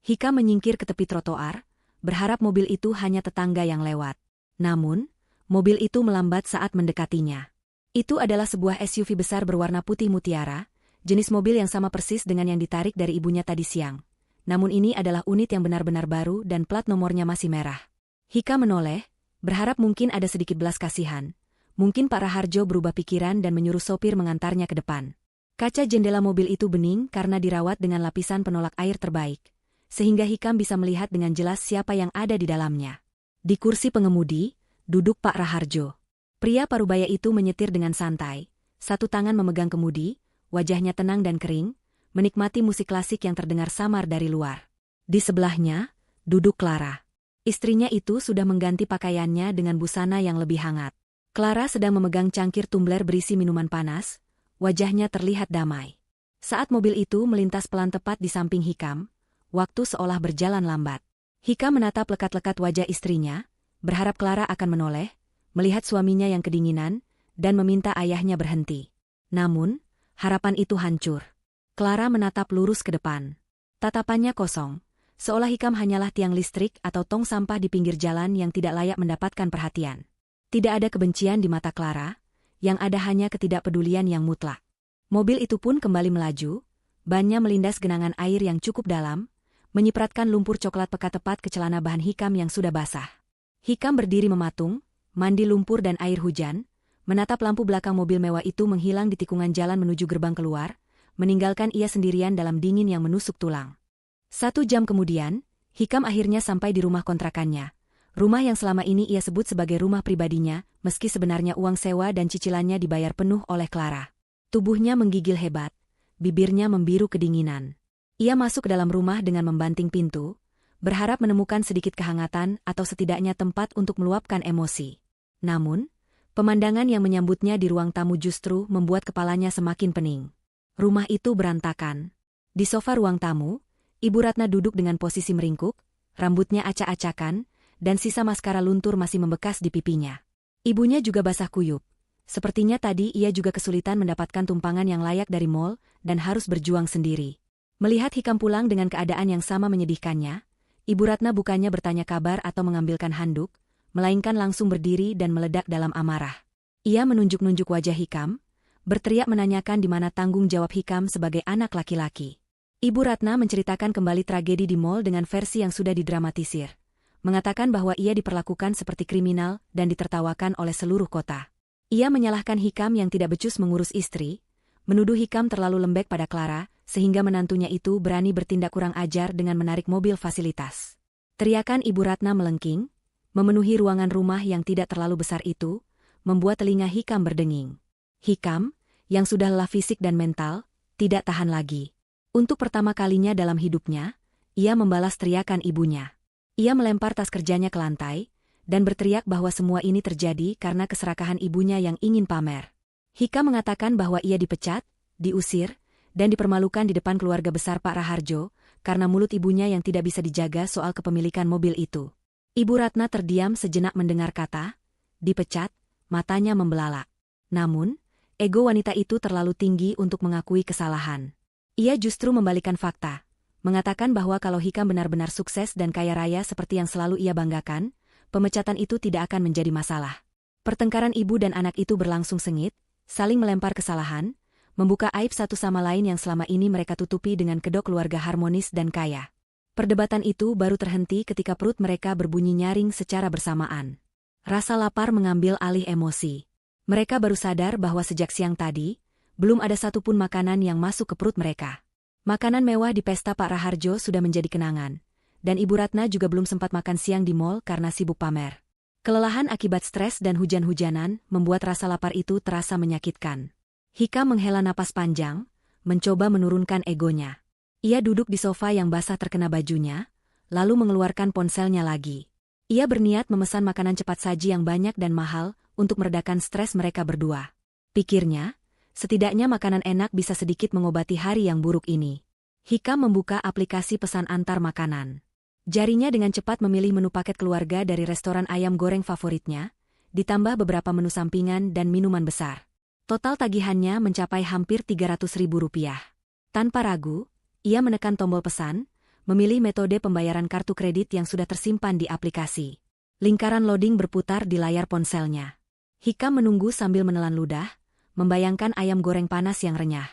S1: Hikam menyingkir ke tepi trotoar, berharap mobil itu hanya tetangga yang lewat. Namun, mobil itu melambat saat mendekatinya. Itu adalah sebuah SUV besar berwarna putih mutiara, jenis mobil yang sama persis dengan yang ditarik dari ibunya tadi siang. Namun ini adalah unit yang benar-benar baru dan plat nomornya masih merah. Hikam menoleh, berharap mungkin ada sedikit belas kasihan. Mungkin Pak Raharjo berubah pikiran dan menyuruh sopir mengantarnya ke depan. Kaca jendela mobil itu bening karena dirawat dengan lapisan penolak air terbaik, sehingga Hikam bisa melihat dengan jelas siapa yang ada di dalamnya. Di kursi pengemudi, duduk Pak Raharjo. Pria parubaya itu menyetir dengan santai, satu tangan memegang kemudi, wajahnya tenang dan kering, menikmati musik klasik yang terdengar samar dari luar. Di sebelahnya, duduk Clara. Istrinya itu sudah mengganti pakaiannya dengan busana yang lebih hangat. Clara sedang memegang cangkir tumbler berisi minuman panas, wajahnya terlihat damai. Saat mobil itu melintas pelan tepat di samping Hikam, waktu seolah berjalan lambat. Hikam menatap lekat-lekat wajah istrinya, berharap Clara akan menoleh, melihat suaminya yang kedinginan, dan meminta ayahnya berhenti. Namun, harapan itu hancur. Clara menatap lurus ke depan. Tatapannya kosong, seolah Hikam hanyalah tiang listrik atau tong sampah di pinggir jalan yang tidak layak mendapatkan perhatian. Tidak ada kebencian di mata Clara, yang ada hanya ketidakpedulian yang mutlak. Mobil itu pun kembali melaju, bannya melindas genangan air yang cukup dalam, menyipratkan lumpur coklat pekat tepat ke celana bahan Hikam yang sudah basah. Hikam berdiri mematung, mandi lumpur dan air hujan, menatap lampu belakang mobil mewah itu menghilang di tikungan jalan menuju gerbang keluar, meninggalkan ia sendirian dalam dingin yang menusuk tulang. 1 jam kemudian, Hikam akhirnya sampai di rumah kontrakannya. Rumah yang selama ini ia sebut sebagai rumah pribadinya, meski sebenarnya uang sewa dan cicilannya dibayar penuh oleh Clara. Tubuhnya menggigil hebat, bibirnya membiru kedinginan. Ia masuk ke dalam rumah dengan membanting pintu, berharap menemukan sedikit kehangatan atau setidaknya tempat untuk meluapkan emosi. Namun, pemandangan yang menyambutnya di ruang tamu justru membuat kepalanya semakin pening. Rumah itu berantakan. Di sofa ruang tamu, Ibu Ratna duduk dengan posisi meringkuk, rambutnya acak-acakan, dan sisa maskara luntur masih membekas di pipinya. Ibunya juga basah kuyup. Sepertinya tadi ia juga kesulitan mendapatkan tumpangan yang layak dari mall dan harus berjuang sendiri. Melihat Hikam pulang dengan keadaan yang sama menyedihkannya, Ibu Ratna bukannya bertanya kabar atau mengambilkan handuk, melainkan langsung berdiri dan meledak dalam amarah. Ia menunjuk-nunjuk wajah Hikam, berteriak menanyakan di mana tanggung jawab Hikam sebagai anak laki-laki. Ibu Ratna menceritakan kembali tragedi di mall dengan versi yang sudah didramatisir, mengatakan bahwa ia diperlakukan seperti kriminal dan ditertawakan oleh seluruh kota. Ia menyalahkan Hikam yang tidak becus mengurus istri, menuduh Hikam terlalu lembek pada Clara, sehingga menantunya itu berani bertindak kurang ajar dengan menarik mobil fasilitas. Teriakan Ibu Ratna melengking, memenuhi ruangan rumah yang tidak terlalu besar itu, membuat telinga Hikam berdenging. Hikam, yang sudah lelah fisik dan mental, tidak tahan lagi. Untuk pertama kalinya dalam hidupnya, ia membalas teriakan ibunya. Ia melempar tas kerjanya ke lantai, dan berteriak bahwa semua ini terjadi karena keserakahan ibunya yang ingin pamer. Hikam mengatakan bahwa ia dipecat, diusir, dan dipermalukan di depan keluarga besar Pak Raharjo, karena mulut ibunya yang tidak bisa dijaga soal kepemilikan mobil itu. Ibu Ratna terdiam sejenak mendengar kata, dipecat, matanya membelalak. Namun, ego wanita itu terlalu tinggi untuk mengakui kesalahan. Ia justru membalikan fakta, mengatakan bahwa kalau Hikam benar-benar sukses dan kaya raya seperti yang selalu ia banggakan, pemecatan itu tidak akan menjadi masalah. Pertengkaran ibu dan anak itu berlangsung sengit, saling melempar kesalahan, membuka aib satu sama lain yang selama ini mereka tutupi dengan kedok keluarga harmonis dan kaya. Perdebatan itu baru terhenti ketika perut mereka berbunyi nyaring secara bersamaan. Rasa lapar mengambil alih emosi. Mereka baru sadar bahwa sejak siang tadi, belum ada satupun makanan yang masuk ke perut mereka. Makanan mewah di pesta Pak Raharjo sudah menjadi kenangan, dan Ibu Ratna juga belum sempat makan siang di mall karena sibuk pamer. Kelelahan akibat stres dan hujan-hujanan membuat rasa lapar itu terasa menyakitkan. Hikam menghela napas panjang, mencoba menurunkan egonya. Ia duduk di sofa yang basah terkena bajunya, lalu mengeluarkan ponselnya lagi. Ia berniat memesan makanan cepat saji yang banyak dan mahal untuk meredakan stres mereka berdua. Pikirnya, setidaknya makanan enak bisa sedikit mengobati hari yang buruk ini. Hikam membuka aplikasi pesan antar makanan. Jarinya dengan cepat memilih menu paket keluarga dari restoran ayam goreng favoritnya, ditambah beberapa menu sampingan dan minuman besar. Total tagihannya mencapai hampir Rp300.000. Tanpa ragu, ia menekan tombol pesan, memilih metode pembayaran kartu kredit yang sudah tersimpan di aplikasi. Lingkaran loading berputar di layar ponselnya. Hikam menunggu sambil menelan ludah, membayangkan ayam goreng panas yang renyah.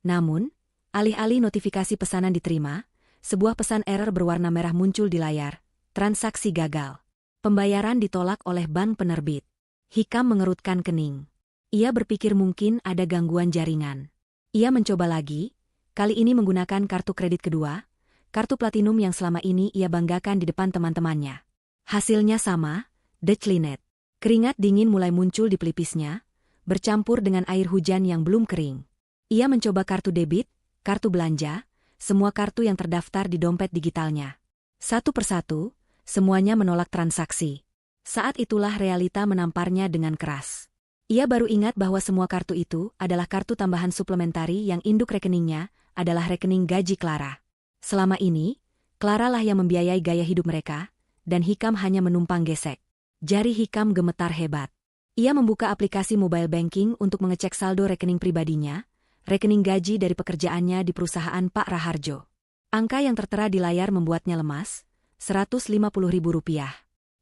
S1: Namun, alih-alih notifikasi pesanan diterima, sebuah pesan error berwarna merah muncul di layar. Transaksi gagal. Pembayaran ditolak oleh bank penerbit. Hikam mengerutkan kening. Ia berpikir mungkin ada gangguan jaringan. Ia mencoba lagi, kali ini menggunakan kartu kredit kedua, kartu platinum yang selama ini ia banggakan di depan teman-temannya. Hasilnya sama, declinet. Keringat dingin mulai muncul di pelipisnya, bercampur dengan air hujan yang belum kering. Ia mencoba kartu debit, kartu belanja, semua kartu yang terdaftar di dompet digitalnya. Satu persatu, semuanya menolak transaksi. Saat itulah realita menamparnya dengan keras. Ia baru ingat bahwa semua kartu itu adalah kartu tambahan suplementari yang induk rekeningnya adalah rekening gaji Clara. Selama ini, Clara lah yang membiayai gaya hidup mereka, dan Hikam hanya menumpang gesek. Jari Hikam gemetar hebat. Ia membuka aplikasi mobile banking untuk mengecek saldo rekening pribadinya, rekening gaji dari pekerjaannya di perusahaan Pak Raharjo. Angka yang tertera di layar membuatnya lemas, Rp150.000.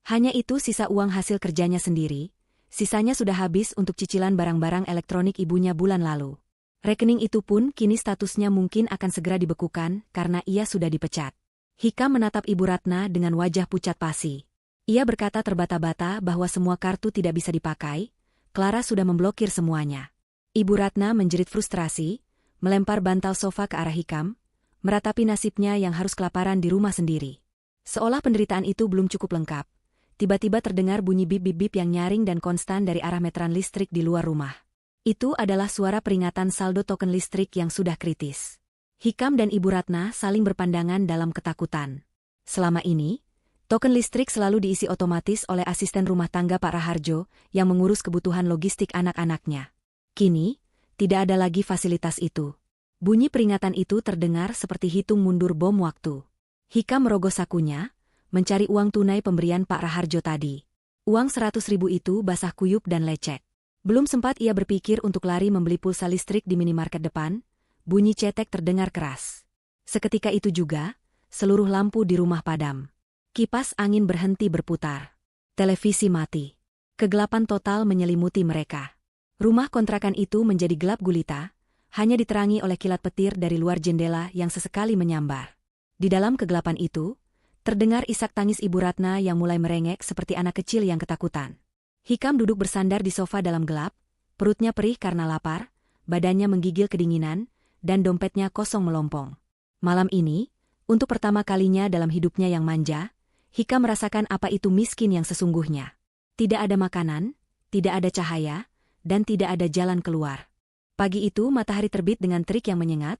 S1: Hanya itu sisa uang hasil kerjanya sendiri, sisanya sudah habis untuk cicilan barang-barang elektronik ibunya bulan lalu. Rekening itu pun kini statusnya mungkin akan segera dibekukan karena ia sudah dipecat. Hikam menatap Ibu Ratna dengan wajah pucat pasi. Ia berkata terbata-bata bahwa semua kartu tidak bisa dipakai, Clara sudah memblokir semuanya. Ibu Ratna menjerit frustrasi, melempar bantal sofa ke arah Hikam, meratapi nasibnya yang harus kelaparan di rumah sendiri. Seolah penderitaan itu belum cukup lengkap, tiba-tiba terdengar bunyi bip-bip-bip yang nyaring dan konstan dari arah meteran listrik di luar rumah. Itu adalah suara peringatan saldo token listrik yang sudah kritis. Hikam dan Ibu Ratna saling berpandangan dalam ketakutan. Selama ini, token listrik selalu diisi otomatis oleh asisten rumah tangga Pak Raharjo yang mengurus kebutuhan logistik anak-anaknya. Kini, tidak ada lagi fasilitas itu. Bunyi peringatan itu terdengar seperti hitung mundur bom waktu. Hikam merogoh sakunya, mencari uang tunai pemberian Pak Raharjo tadi. Uang 100.000 itu basah kuyup dan lecek. Belum sempat ia berpikir untuk lari membeli pulsa listrik di minimarket depan, bunyi cetek terdengar keras. Seketika itu juga, seluruh lampu di rumah padam. Kipas angin berhenti berputar. Televisi mati. Kegelapan total menyelimuti mereka. Rumah kontrakan itu menjadi gelap gulita, hanya diterangi oleh kilat petir dari luar jendela yang sesekali menyambar. Di dalam kegelapan itu, terdengar isak tangis Ibu Ratna yang mulai merengek seperti anak kecil yang ketakutan. Hikam duduk bersandar di sofa dalam gelap, perutnya perih karena lapar, badannya menggigil kedinginan, dan dompetnya kosong melompong. Malam ini, untuk pertama kalinya dalam hidupnya yang manja, Hikam merasakan apa itu miskin yang sesungguhnya. Tidak ada makanan, tidak ada cahaya, dan tidak ada jalan keluar. Pagi itu matahari terbit dengan terik yang menyengat,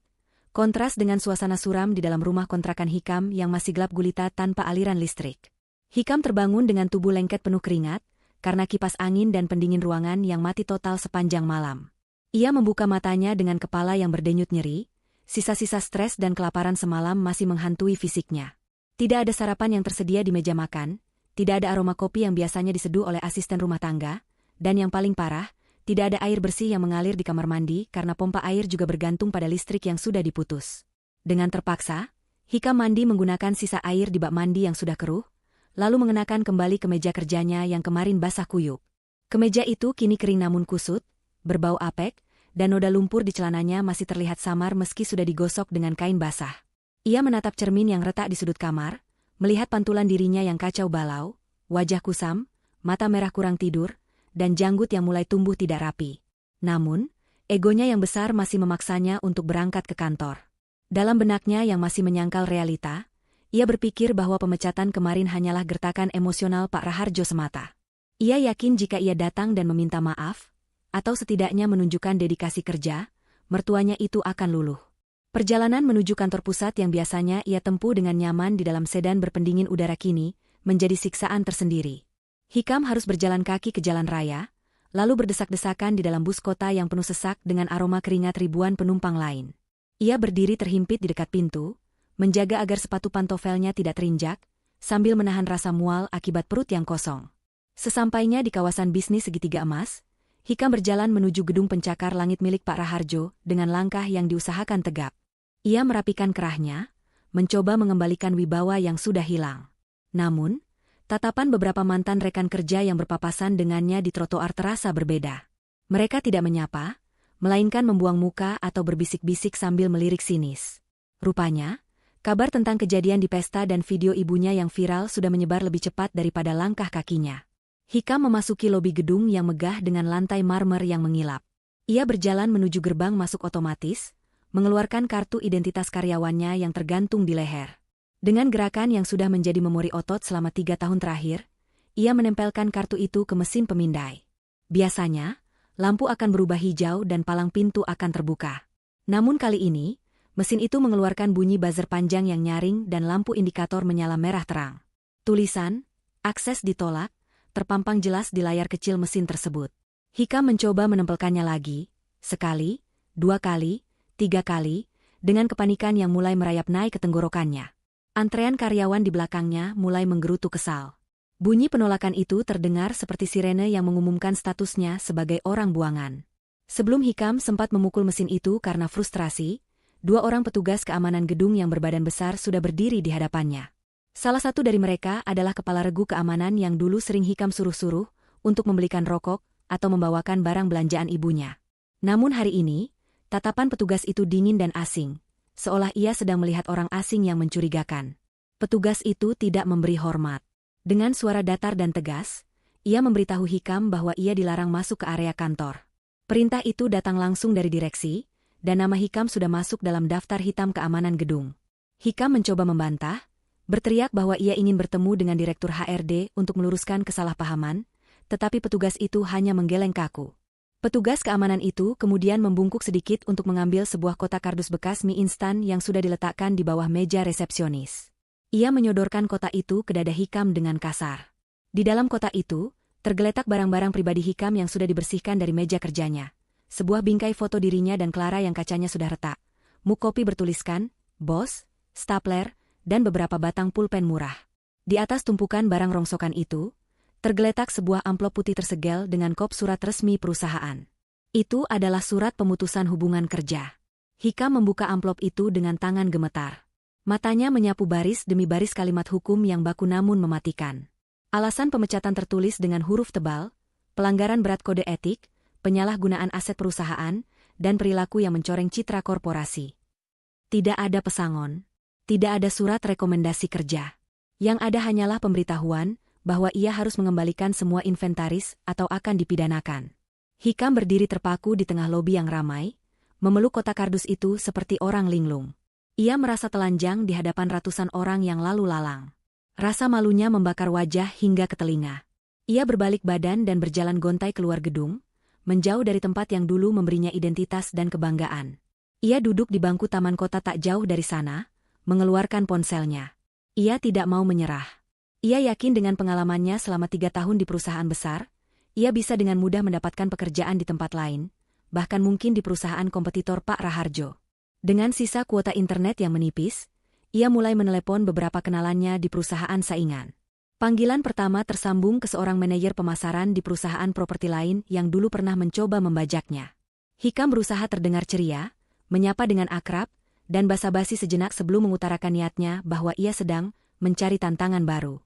S1: kontras dengan suasana suram di dalam rumah kontrakan Hikam yang masih gelap gulita tanpa aliran listrik. Hikam terbangun dengan tubuh lengket penuh keringat, karena kipas angin dan pendingin ruangan yang mati total sepanjang malam. Ia membuka matanya dengan kepala yang berdenyut nyeri, sisa-sisa stres dan kelaparan semalam masih menghantui fisiknya. Tidak ada sarapan yang tersedia di meja makan, tidak ada aroma kopi yang biasanya diseduh oleh asisten rumah tangga, dan yang paling parah, tidak ada air bersih yang mengalir di kamar mandi karena pompa air juga bergantung pada listrik yang sudah diputus. Dengan terpaksa, Hikam mandi menggunakan sisa air di bak mandi yang sudah keruh, lalu mengenakan kembali kemeja kerjanya yang kemarin basah kuyup. Kemeja itu kini kering namun kusut, berbau apek, dan noda lumpur di celananya masih terlihat samar meski sudah digosok dengan kain basah. Ia menatap cermin yang retak di sudut kamar, melihat pantulan dirinya yang kacau balau, wajah kusam, mata merah kurang tidur, dan janggut yang mulai tumbuh tidak rapi. Namun, egonya yang besar masih memaksanya untuk berangkat ke kantor. Dalam benaknya yang masih menyangkal realita, ia berpikir bahwa pemecatan kemarin hanyalah gertakan emosional Pak Raharjo semata. Ia yakin jika ia datang dan meminta maaf, atau setidaknya menunjukkan dedikasi kerja, mertuanya itu akan luluh. Perjalanan menuju kantor pusat yang biasanya ia tempuh dengan nyaman di dalam sedan berpendingin udara kini, menjadi siksaan tersendiri. Hikam harus berjalan kaki ke jalan raya, lalu berdesak-desakan di dalam bus kota yang penuh sesak dengan aroma keringat ribuan penumpang lain. Ia berdiri terhimpit di dekat pintu, menjaga agar sepatu pantofelnya tidak terinjak, sambil menahan rasa mual akibat perut yang kosong. Sesampainya di kawasan bisnis segitiga emas, Hikam berjalan menuju gedung pencakar langit milik Pak Raharjo dengan langkah yang diusahakan tegap. Ia merapikan kerahnya, mencoba mengembalikan wibawa yang sudah hilang. Namun, tatapan beberapa mantan rekan kerja yang berpapasan dengannya di trotoar terasa berbeda. Mereka tidak menyapa, melainkan membuang muka atau berbisik-bisik sambil melirik sinis. Rupanya, kabar tentang kejadian di pesta dan video ibunya yang viral sudah menyebar lebih cepat daripada langkah kakinya. Hikam memasuki lobi gedung yang megah dengan lantai marmer yang mengilap. Ia berjalan menuju gerbang masuk otomatis, mengeluarkan kartu identitas karyawannya yang tergantung di leher. Dengan gerakan yang sudah menjadi memori otot selama 3 tahun terakhir, ia menempelkan kartu itu ke mesin pemindai. Biasanya, lampu akan berubah hijau dan palang pintu akan terbuka. Namun kali ini, mesin itu mengeluarkan bunyi buzzer panjang yang nyaring dan lampu indikator menyala merah terang. Tulisan, "Akses ditolak," terpampang jelas di layar kecil mesin tersebut. Hikam mencoba menempelkannya lagi, sekali, 2 kali, 3 kali, dengan kepanikan yang mulai merayap naik ke tenggorokannya. Antrean karyawan di belakangnya mulai menggerutu kesal. Bunyi penolakan itu terdengar seperti sirene yang mengumumkan statusnya sebagai orang buangan. Sebelum Hikam sempat memukul mesin itu karena frustrasi, 2 orang petugas keamanan gedung yang berbadan besar sudah berdiri di hadapannya. Salah satu dari mereka adalah kepala regu keamanan yang dulu sering Hikam suruh-suruh untuk membelikan rokok atau membawakan barang belanjaan ibunya. Namun hari ini, tatapan petugas itu dingin dan asing, seolah ia sedang melihat orang asing yang mencurigakan. Petugas itu tidak memberi hormat. Dengan suara datar dan tegas, ia memberitahu Hikam bahwa ia dilarang masuk ke area kantor. Perintah itu datang langsung dari direksi, dan nama Hikam sudah masuk dalam daftar hitam keamanan gedung. Hikam mencoba membantah, berteriak bahwa ia ingin bertemu dengan Direktur HRD untuk meluruskan kesalahpahaman, tetapi petugas itu hanya menggeleng kaku. Petugas keamanan itu kemudian membungkuk sedikit untuk mengambil sebuah kotak kardus bekas mie instan yang sudah diletakkan di bawah meja resepsionis. Ia menyodorkan kotak itu ke dada Hikam dengan kasar. Di dalam kotak itu, tergeletak barang-barang pribadi Hikam yang sudah dibersihkan dari meja kerjanya. Sebuah bingkai foto dirinya dan Clara yang kacanya sudah retak. Muk kopi bertuliskan, "Bos", stapler, dan beberapa batang pulpen murah. Di atas tumpukan barang rongsokan itu, tergeletak sebuah amplop putih tersegel dengan kop surat resmi perusahaan. Itu adalah surat pemutusan hubungan kerja. Hikam membuka amplop itu dengan tangan gemetar. Matanya menyapu baris demi baris kalimat hukum yang baku namun mematikan. Alasan pemecatan tertulis dengan huruf tebal, pelanggaran berat kode etik, penyalahgunaan aset perusahaan, dan perilaku yang mencoreng citra korporasi. Tidak ada pesangon. Tidak ada surat rekomendasi kerja. Yang ada hanyalah pemberitahuan bahwa ia harus mengembalikan semua inventaris atau akan dipidanakan. Hikam berdiri terpaku di tengah lobi yang ramai, memeluk kotak kardus itu seperti orang linglung. Ia merasa telanjang di hadapan ratusan orang yang lalu lalang. Rasa malunya membakar wajah hingga ke telinga. Ia berbalik badan dan berjalan gontai keluar gedung, menjauh dari tempat yang dulu memberinya identitas dan kebanggaan. Ia duduk di bangku taman kota tak jauh dari sana, mengeluarkan ponselnya. Ia tidak mau menyerah. Ia yakin dengan pengalamannya selama 3 tahun di perusahaan besar, ia bisa dengan mudah mendapatkan pekerjaan di tempat lain, bahkan mungkin di perusahaan kompetitor Pak Raharjo. Dengan sisa kuota internet yang menipis, ia mulai menelepon beberapa kenalannya di perusahaan saingan. Panggilan pertama tersambung ke seorang manajer pemasaran di perusahaan properti lain yang dulu pernah mencoba membajaknya. Hikam berusaha terdengar ceria, menyapa dengan akrab, dan basa-basi sejenak sebelum mengutarakan niatnya bahwa ia sedang mencari tantangan baru.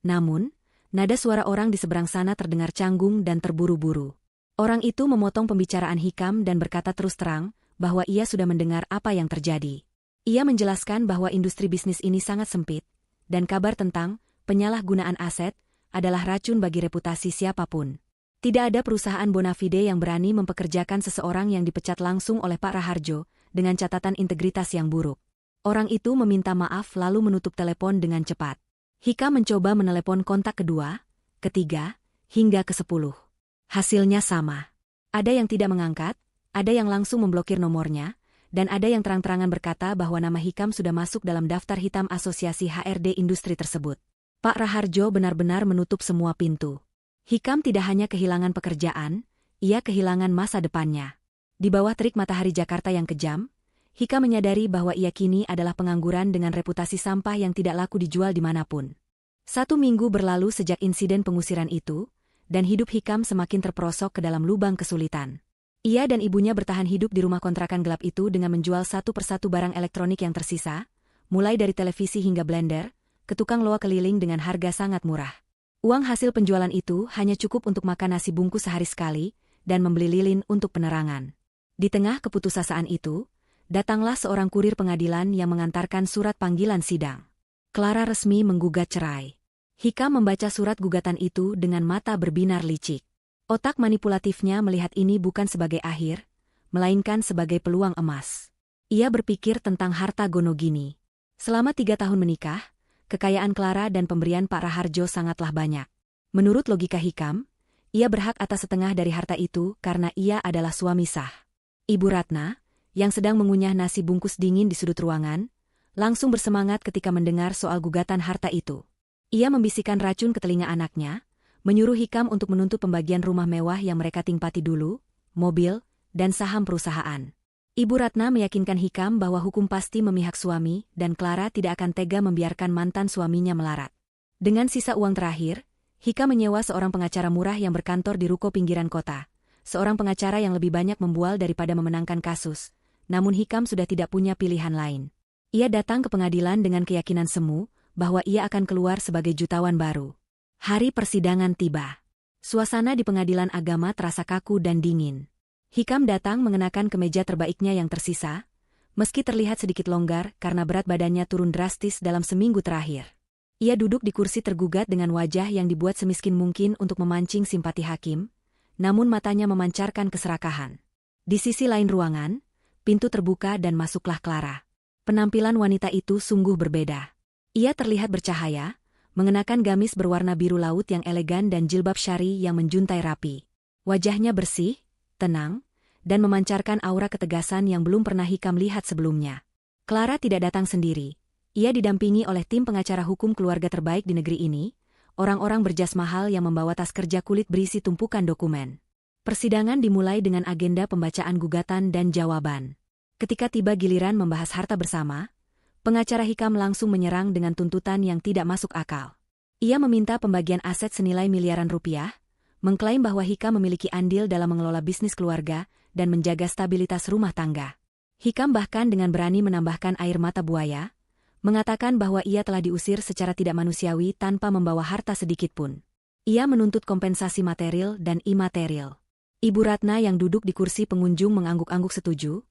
S1: Namun, nada suara orang di seberang sana terdengar canggung dan terburu-buru. Orang itu memotong pembicaraan Hikam dan berkata terus terang bahwa ia sudah mendengar apa yang terjadi. Ia menjelaskan bahwa industri bisnis ini sangat sempit, dan kabar tentang penyalahgunaan aset adalah racun bagi reputasi siapapun. Tidak ada perusahaan bona fide yang berani mempekerjakan seseorang yang dipecat langsung oleh Pak Raharjo, dengan catatan integritas yang buruk. Orang itu meminta maaf lalu menutup telepon dengan cepat. Hikam mencoba menelepon kontak kedua, ketiga, hingga ke-10. Hasilnya sama. Ada yang tidak mengangkat, ada yang langsung memblokir nomornya, dan ada yang terang-terangan berkata bahwa nama Hikam sudah masuk dalam daftar hitam asosiasi HRD industri tersebut. Pak Raharjo benar-benar menutup semua pintu. Hikam tidak hanya kehilangan pekerjaan, ia kehilangan masa depannya. Di bawah terik matahari Jakarta yang kejam, Hikam menyadari bahwa ia kini adalah pengangguran dengan reputasi sampah yang tidak laku dijual dimanapun. 1 minggu berlalu sejak insiden pengusiran itu, dan hidup Hikam semakin terperosok ke dalam lubang kesulitan. Ia dan ibunya bertahan hidup di rumah kontrakan gelap itu dengan menjual satu persatu barang elektronik yang tersisa, mulai dari televisi hingga blender, ke tukang loa keliling dengan harga sangat murah. Uang hasil penjualan itu hanya cukup untuk makan nasi bungkus sehari sekali, dan membeli lilin untuk penerangan. Di tengah keputusasaan itu, datanglah seorang kurir pengadilan yang mengantarkan surat panggilan sidang. Clara resmi menggugat cerai. Hikam membaca surat gugatan itu dengan mata berbinar licik. Otak manipulatifnya melihat ini bukan sebagai akhir, melainkan sebagai peluang emas. Ia berpikir tentang harta Gonogini. Selama 3 tahun menikah, kekayaan Clara dan pemberian Pak Raharjo sangatlah banyak. Menurut logika Hikam, ia berhak atas setengah dari harta itu karena ia adalah suami sah. Ibu Ratna, yang sedang mengunyah nasi bungkus dingin di sudut ruangan, langsung bersemangat ketika mendengar soal gugatan harta itu. Ia membisikkan racun ke telinga anaknya, menyuruh Hikam untuk menuntut pembagian rumah mewah yang mereka tingpati dulu, mobil, dan saham perusahaan. Ibu Ratna meyakinkan Hikam bahwa hukum pasti memihak suami dan Clara tidak akan tega membiarkan mantan suaminya melarat. Dengan sisa uang terakhir, Hikam menyewa seorang pengacara murah yang berkantor di ruko pinggiran kota, seorang pengacara yang lebih banyak membual daripada memenangkan kasus. Namun Hikam sudah tidak punya pilihan lain. Ia datang ke pengadilan dengan keyakinan semu bahwa ia akan keluar sebagai jutawan baru. Hari persidangan tiba. Suasana di pengadilan agama terasa kaku dan dingin. Hikam datang mengenakan kemeja terbaiknya yang tersisa, meski terlihat sedikit longgar karena berat badannya turun drastis dalam seminggu terakhir. Ia duduk di kursi tergugat dengan wajah yang dibuat semiskin mungkin untuk memancing simpati hakim, namun matanya memancarkan keserakahan. Di sisi lain ruangan, pintu terbuka dan masuklah Clara. Penampilan wanita itu sungguh berbeda. Ia terlihat bercahaya, mengenakan gamis berwarna biru laut yang elegan dan jilbab syari yang menjuntai rapi. Wajahnya bersih, tenang, dan memancarkan aura ketegasan yang belum pernah Hikam lihat sebelumnya. Clara tidak datang sendiri. Ia didampingi oleh tim pengacara hukum keluarga terbaik di negeri ini, orang-orang berjas mahal yang membawa tas kerja kulit berisi tumpukan dokumen. Persidangan dimulai dengan agenda pembacaan gugatan dan jawaban. Ketika tiba giliran membahas harta bersama, pengacara Hikam langsung menyerang dengan tuntutan yang tidak masuk akal. Ia meminta pembagian aset senilai miliaran rupiah, mengklaim bahwa Hikam memiliki andil dalam mengelola bisnis keluarga dan menjaga stabilitas rumah tangga. Hikam bahkan dengan berani menambahkan air mata buaya, mengatakan bahwa ia telah diusir secara tidak manusiawi tanpa membawa harta sedikitpun. Ia menuntut kompensasi material dan imaterial. Ibu Ratna yang duduk di kursi pengunjung mengangguk-angguk setuju,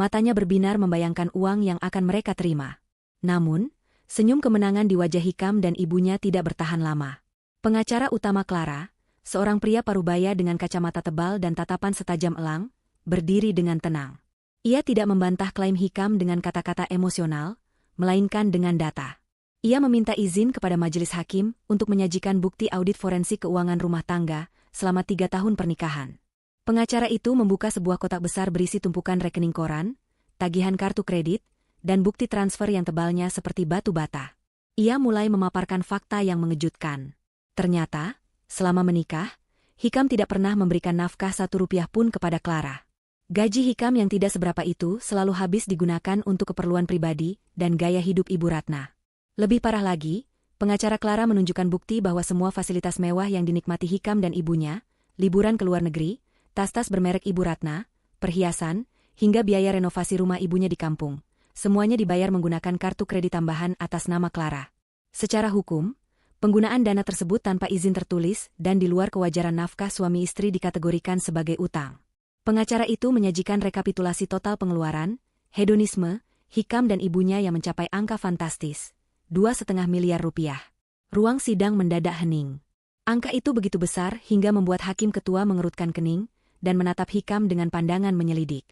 S1: matanya berbinar membayangkan uang yang akan mereka terima. Namun, senyum kemenangan di wajah Hikam dan ibunya tidak bertahan lama. Pengacara utama Clara, seorang pria parubaya dengan kacamata tebal dan tatapan setajam elang, berdiri dengan tenang. Ia tidak membantah klaim Hikam dengan kata-kata emosional, melainkan dengan data. Ia meminta izin kepada majelis hakim untuk menyajikan bukti audit forensik keuangan rumah tangga selama 3 tahun pernikahan. Pengacara itu membuka sebuah kotak besar berisi tumpukan rekening koran, tagihan kartu kredit, dan bukti transfer yang tebalnya seperti batu bata. Ia mulai memaparkan fakta yang mengejutkan. Ternyata, selama menikah, Hikam tidak pernah memberikan nafkah 1 rupiah pun kepada Clara. Gaji Hikam yang tidak seberapa itu selalu habis digunakan untuk keperluan pribadi dan gaya hidup Ibu Ratna. Lebih parah lagi, pengacara Clara menunjukkan bukti bahwa semua fasilitas mewah yang dinikmati Hikam dan ibunya, liburan ke luar negeri, tas-tas bermerek Ibu Ratna, perhiasan, hingga biaya renovasi rumah ibunya di kampung, semuanya dibayar menggunakan kartu kredit tambahan atas nama Clara. Secara hukum, penggunaan dana tersebut tanpa izin tertulis dan di luar kewajaran nafkah suami istri dikategorikan sebagai utang. Pengacara itu menyajikan rekapitulasi total pengeluaran, hedonisme, Hikam dan ibunya yang mencapai angka fantastis, 2,5 miliar rupiah. Ruang sidang mendadak hening. Angka itu begitu besar hingga membuat hakim ketua mengerutkan kening, dan menatap Hikam dengan pandangan menyelidik.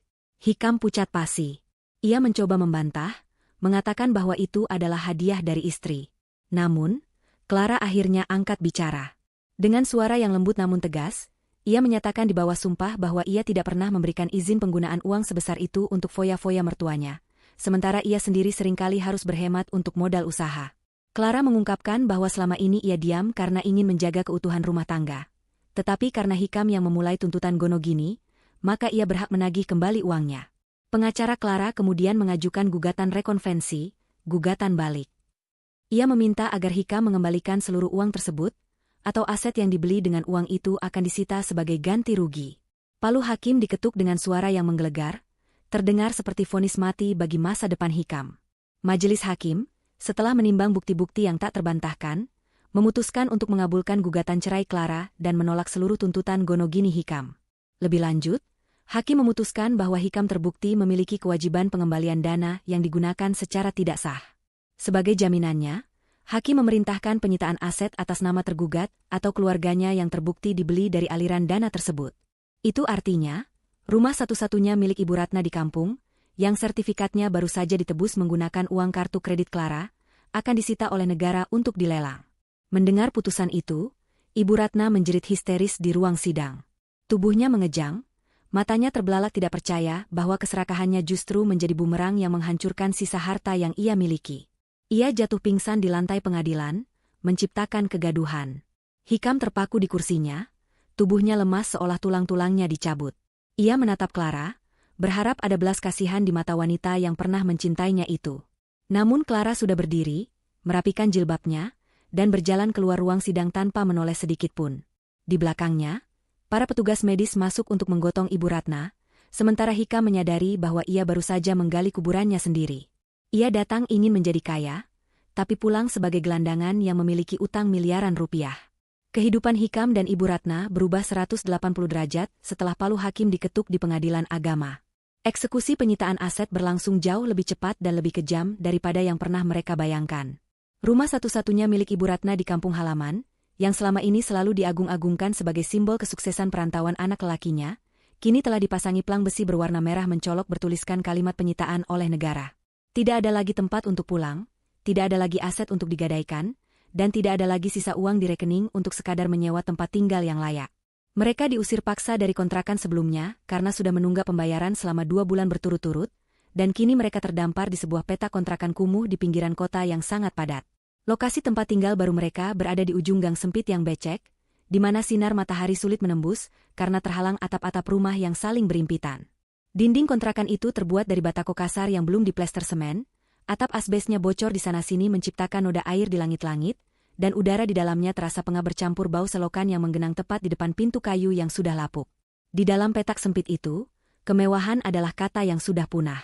S1: Hikam pucat pasi. Ia mencoba membantah, mengatakan bahwa itu adalah hadiah dari istri. Namun, Clara akhirnya angkat bicara. Dengan suara yang lembut namun tegas, ia menyatakan di bawah sumpah bahwa ia tidak pernah memberikan izin penggunaan uang sebesar itu untuk foya-foya mertuanya, sementara ia sendiri seringkali harus berhemat untuk modal usaha. Clara mengungkapkan bahwa selama ini ia diam karena ingin menjaga keutuhan rumah tangga. Tetapi karena Hikam yang memulai tuntutan Gonogini, maka ia berhak menagih kembali uangnya. Pengacara Clara kemudian mengajukan gugatan rekonvensi, gugatan balik. Ia meminta agar Hikam mengembalikan seluruh uang tersebut, atau aset yang dibeli dengan uang itu akan disita sebagai ganti rugi. Palu hakim diketuk dengan suara yang menggelegar, terdengar seperti vonis mati bagi masa depan Hikam. Majelis hakim, setelah menimbang bukti-bukti yang tak terbantahkan, memutuskan untuk mengabulkan gugatan cerai Clara dan menolak seluruh tuntutan Gonogini Hikam. Lebih lanjut, hakim memutuskan bahwa Hikam terbukti memiliki kewajiban pengembalian dana yang digunakan secara tidak sah. Sebagai jaminannya, hakim memerintahkan penyitaan aset atas nama tergugat atau keluarganya yang terbukti dibeli dari aliran dana tersebut. Itu artinya, rumah satu-satunya milik Ibu Ratna di kampung, yang sertifikatnya baru saja ditebus menggunakan uang kartu kredit Clara, akan disita oleh negara untuk dilelang. Mendengar putusan itu, Ibu Ratna menjerit histeris di ruang sidang. Tubuhnya mengejang, matanya terbelalak tidak percaya bahwa keserakahannya justru menjadi bumerang yang menghancurkan sisa harta yang ia miliki. Ia jatuh pingsan di lantai pengadilan, menciptakan kegaduhan. Hikam terpaku di kursinya, tubuhnya lemas seolah tulang-tulangnya dicabut. Ia menatap Clara, berharap ada belas kasihan di mata wanita yang pernah mencintainya itu. Namun Clara sudah berdiri, merapikan jilbabnya, dan berjalan keluar ruang sidang tanpa menoleh sedikit pun. Di belakangnya, para petugas medis masuk untuk menggotong Ibu Ratna, sementara Hikam menyadari bahwa ia baru saja menggali kuburannya sendiri. Ia datang ingin menjadi kaya, tapi pulang sebagai gelandangan yang memiliki utang miliaran rupiah. Kehidupan Hikam dan Ibu Ratna berubah 180 derajat setelah palu hakim diketuk di pengadilan agama. Eksekusi penyitaan aset berlangsung jauh lebih cepat dan lebih kejam daripada yang pernah mereka bayangkan. Rumah satu-satunya milik Ibu Ratna di kampung halaman, yang selama ini selalu diagung-agungkan sebagai simbol kesuksesan perantauan anak lelakinya, kini telah dipasangi plang besi berwarna merah mencolok bertuliskan kalimat penyitaan oleh negara. Tidak ada lagi tempat untuk pulang, tidak ada lagi aset untuk digadaikan, dan tidak ada lagi sisa uang di rekening untuk sekadar menyewa tempat tinggal yang layak. Mereka diusir paksa dari kontrakan sebelumnya karena sudah menunggak pembayaran selama 2 bulan berturut-turut, dan kini mereka terdampar di sebuah petak kontrakan kumuh di pinggiran kota yang sangat padat. Lokasi tempat tinggal baru mereka berada di ujung gang sempit yang becek, di mana sinar matahari sulit menembus karena terhalang atap-atap rumah yang saling berimpitan. Dinding kontrakan itu terbuat dari batako kasar yang belum diplester semen, atap asbesnya bocor di sana-sini menciptakan noda air di langit-langit, dan udara di dalamnya terasa pengap bercampur bau selokan yang menggenang tepat di depan pintu kayu yang sudah lapuk. Di dalam petak sempit itu, kemewahan adalah kata yang sudah punah.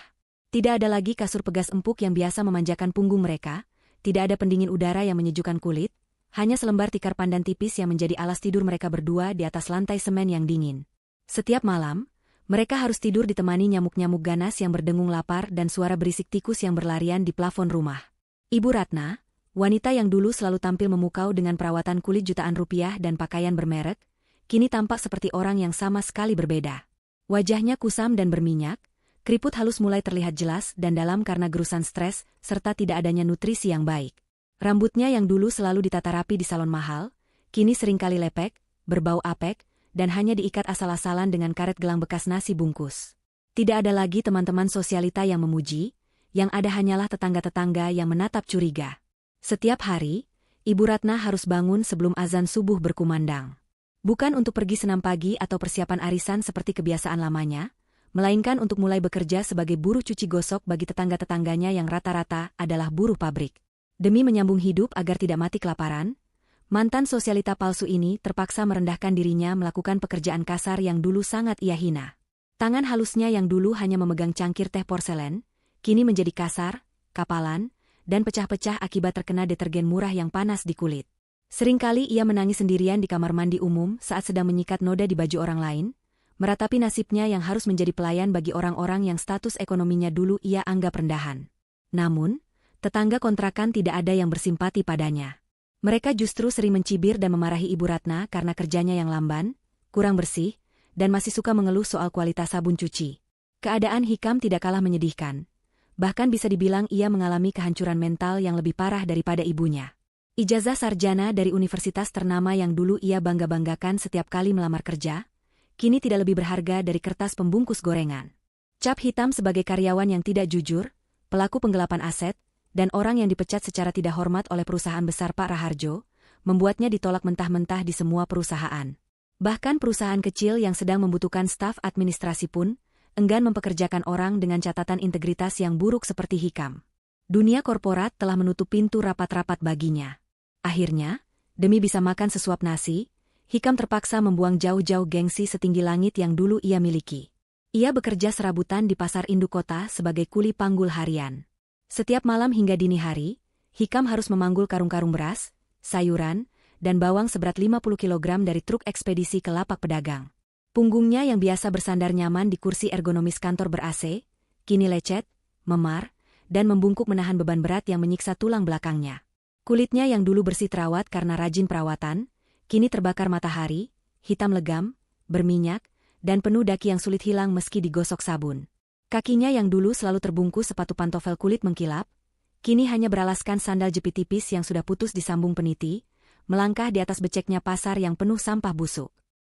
S1: Tidak ada lagi kasur pegas empuk yang biasa memanjakan punggung mereka, tidak ada pendingin udara yang menyejukkan kulit, hanya selembar tikar pandan tipis yang menjadi alas tidur mereka berdua di atas lantai semen yang dingin. Setiap malam, mereka harus tidur ditemani nyamuk-nyamuk ganas yang berdengung lapar dan suara berisik tikus yang berlarian di plafon rumah. Ibu Ratna, wanita yang dulu selalu tampil memukau dengan perawatan kulit jutaan rupiah dan pakaian bermerek, kini tampak seperti orang yang sama sekali berbeda. Wajahnya kusam dan berminyak, keriput halus mulai terlihat jelas dan dalam karena gerusan stres, serta tidak adanya nutrisi yang baik. Rambutnya yang dulu selalu ditata rapi di salon mahal, kini seringkali lepek, berbau apek, dan hanya diikat asal-asalan dengan karet gelang bekas nasi bungkus. Tidak ada lagi teman-teman sosialita yang memuji, yang ada hanyalah tetangga-tetangga yang menatap curiga. Setiap hari, Ibu Ratna harus bangun sebelum azan subuh berkumandang. Bukan untuk pergi senam pagi atau persiapan arisan seperti kebiasaan lamanya, melainkan untuk mulai bekerja sebagai buruh cuci gosok bagi tetangga-tetangganya yang rata-rata adalah buruh pabrik. Demi menyambung hidup agar tidak mati kelaparan, mantan sosialita palsu ini terpaksa merendahkan dirinya melakukan pekerjaan kasar yang dulu sangat ia hina. Tangan halusnya yang dulu hanya memegang cangkir teh porselen, kini menjadi kasar, kapalan, dan pecah-pecah akibat terkena detergen murah yang panas di kulit. Seringkali ia menangis sendirian di kamar mandi umum saat sedang menyikat noda di baju orang lain, meratapi nasibnya yang harus menjadi pelayan bagi orang-orang yang status ekonominya dulu ia anggap rendahan. Namun, tetangga kontrakan tidak ada yang bersimpati padanya. Mereka justru sering mencibir dan memarahi Ibu Ratna karena kerjanya yang lamban, kurang bersih, dan masih suka mengeluh soal kualitas sabun cuci. Keadaan Hikam tidak kalah menyedihkan. Bahkan bisa dibilang ia mengalami kehancuran mental yang lebih parah daripada ibunya. Ijazah sarjana dari universitas ternama yang dulu ia bangga-banggakan setiap kali melamar kerja, kini tidak lebih berharga dari kertas pembungkus gorengan. Cap hitam sebagai karyawan yang tidak jujur, pelaku penggelapan aset, dan orang yang dipecat secara tidak hormat oleh perusahaan besar Pak Raharjo, membuatnya ditolak mentah-mentah di semua perusahaan. Bahkan perusahaan kecil yang sedang membutuhkan staf administrasi pun, enggan mempekerjakan orang dengan catatan integritas yang buruk seperti Hikam. Dunia korporat telah menutup pintu rapat-rapat baginya. Akhirnya, demi bisa makan sesuap nasi, Hikam terpaksa membuang jauh-jauh gengsi setinggi langit yang dulu ia miliki. Ia bekerja serabutan di pasar induk kota sebagai kuli panggul harian. Setiap malam hingga dini hari, Hikam harus memanggul karung-karung beras, sayuran, dan bawang seberat 50 kg dari truk ekspedisi ke lapak pedagang. Punggungnya yang biasa bersandar nyaman di kursi ergonomis kantor ber-AC, kini lecet, memar, dan membungkuk menahan beban berat yang menyiksa tulang belakangnya. Kulitnya yang dulu bersih terawat karena rajin perawatan, kini terbakar matahari, hitam legam, berminyak, dan penuh daki yang sulit hilang meski digosok sabun. Kakinya yang dulu selalu terbungkus sepatu pantofel kulit mengkilap, kini hanya beralaskan sandal jepit tipis yang sudah putus disambung peniti, melangkah di atas beceknya pasar yang penuh sampah busuk.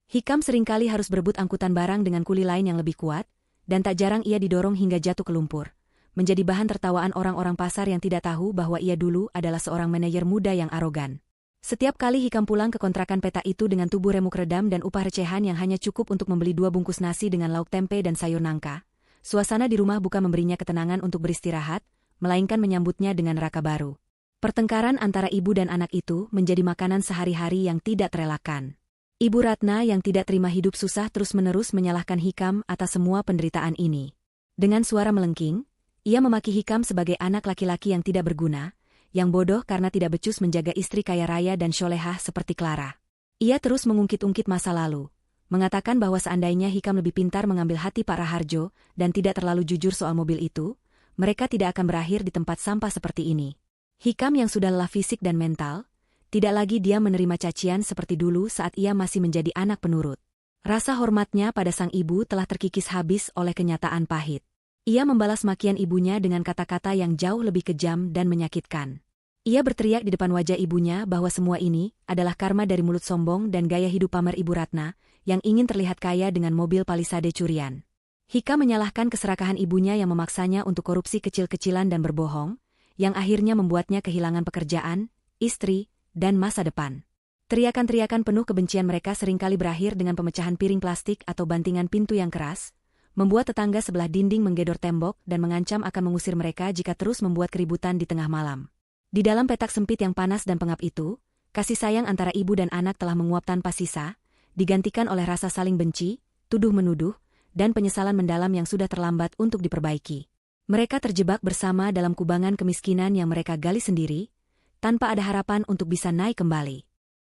S1: Hikam seringkali harus berebut angkutan barang dengan kuli lain yang lebih kuat, dan tak jarang ia didorong hingga jatuh ke lumpur, menjadi bahan tertawaan orang-orang pasar yang tidak tahu bahwa ia dulu adalah seorang manajer muda yang arogan. Setiap kali Hikam pulang ke kontrakan peta itu dengan tubuh remuk redam dan upah recehan yang hanya cukup untuk membeli 2 bungkus nasi dengan lauk tempe dan sayur nangka, suasana di rumah bukan memberinya ketenangan untuk beristirahat, melainkan menyambutnya dengan neraka baru. Pertengkaran antara ibu dan anak itu menjadi makanan sehari-hari yang tidak terelakkan. Ibu Ratna yang tidak terima hidup susah terus-menerus menyalahkan Hikam atas semua penderitaan ini. Dengan suara melengking, ia memaki Hikam sebagai anak laki-laki yang tidak berguna, yang bodoh karena tidak becus menjaga istri kaya raya dan sholehah seperti Clara. Ia terus mengungkit-ungkit masa lalu, mengatakan bahwa seandainya Hikam lebih pintar mengambil hati Pak Raharjo dan tidak terlalu jujur soal mobil itu, mereka tidak akan berakhir di tempat sampah seperti ini. Hikam yang sudah lelah fisik dan mental, tidak lagi dia menerima cacian seperti dulu saat ia masih menjadi anak penurut. Rasa hormatnya pada sang ibu telah terkikis habis oleh kenyataan pahit. Ia membalas makian ibunya dengan kata-kata yang jauh lebih kejam dan menyakitkan. Ia berteriak di depan wajah ibunya bahwa semua ini adalah karma dari mulut sombong dan gaya hidup pamer Ibu Ratna, yang ingin terlihat kaya dengan mobil Palisade curian. Hikam menyalahkan keserakahan ibunya yang memaksanya untuk korupsi kecil-kecilan dan berbohong, yang akhirnya membuatnya kehilangan pekerjaan, istri, dan masa depan. Teriakan-teriakan penuh kebencian mereka seringkali berakhir dengan pemecahan piring plastik atau bantingan pintu yang keras, membuat tetangga sebelah dinding menggedor tembok dan mengancam akan mengusir mereka jika terus membuat keributan di tengah malam. Di dalam petak sempit yang panas dan pengap itu, kasih sayang antara ibu dan anak telah menguap tanpa sisa, digantikan oleh rasa saling benci, tuduh-menuduh, dan penyesalan mendalam yang sudah terlambat untuk diperbaiki. Mereka terjebak bersama dalam kubangan kemiskinan yang mereka gali sendiri, tanpa ada harapan untuk bisa naik kembali.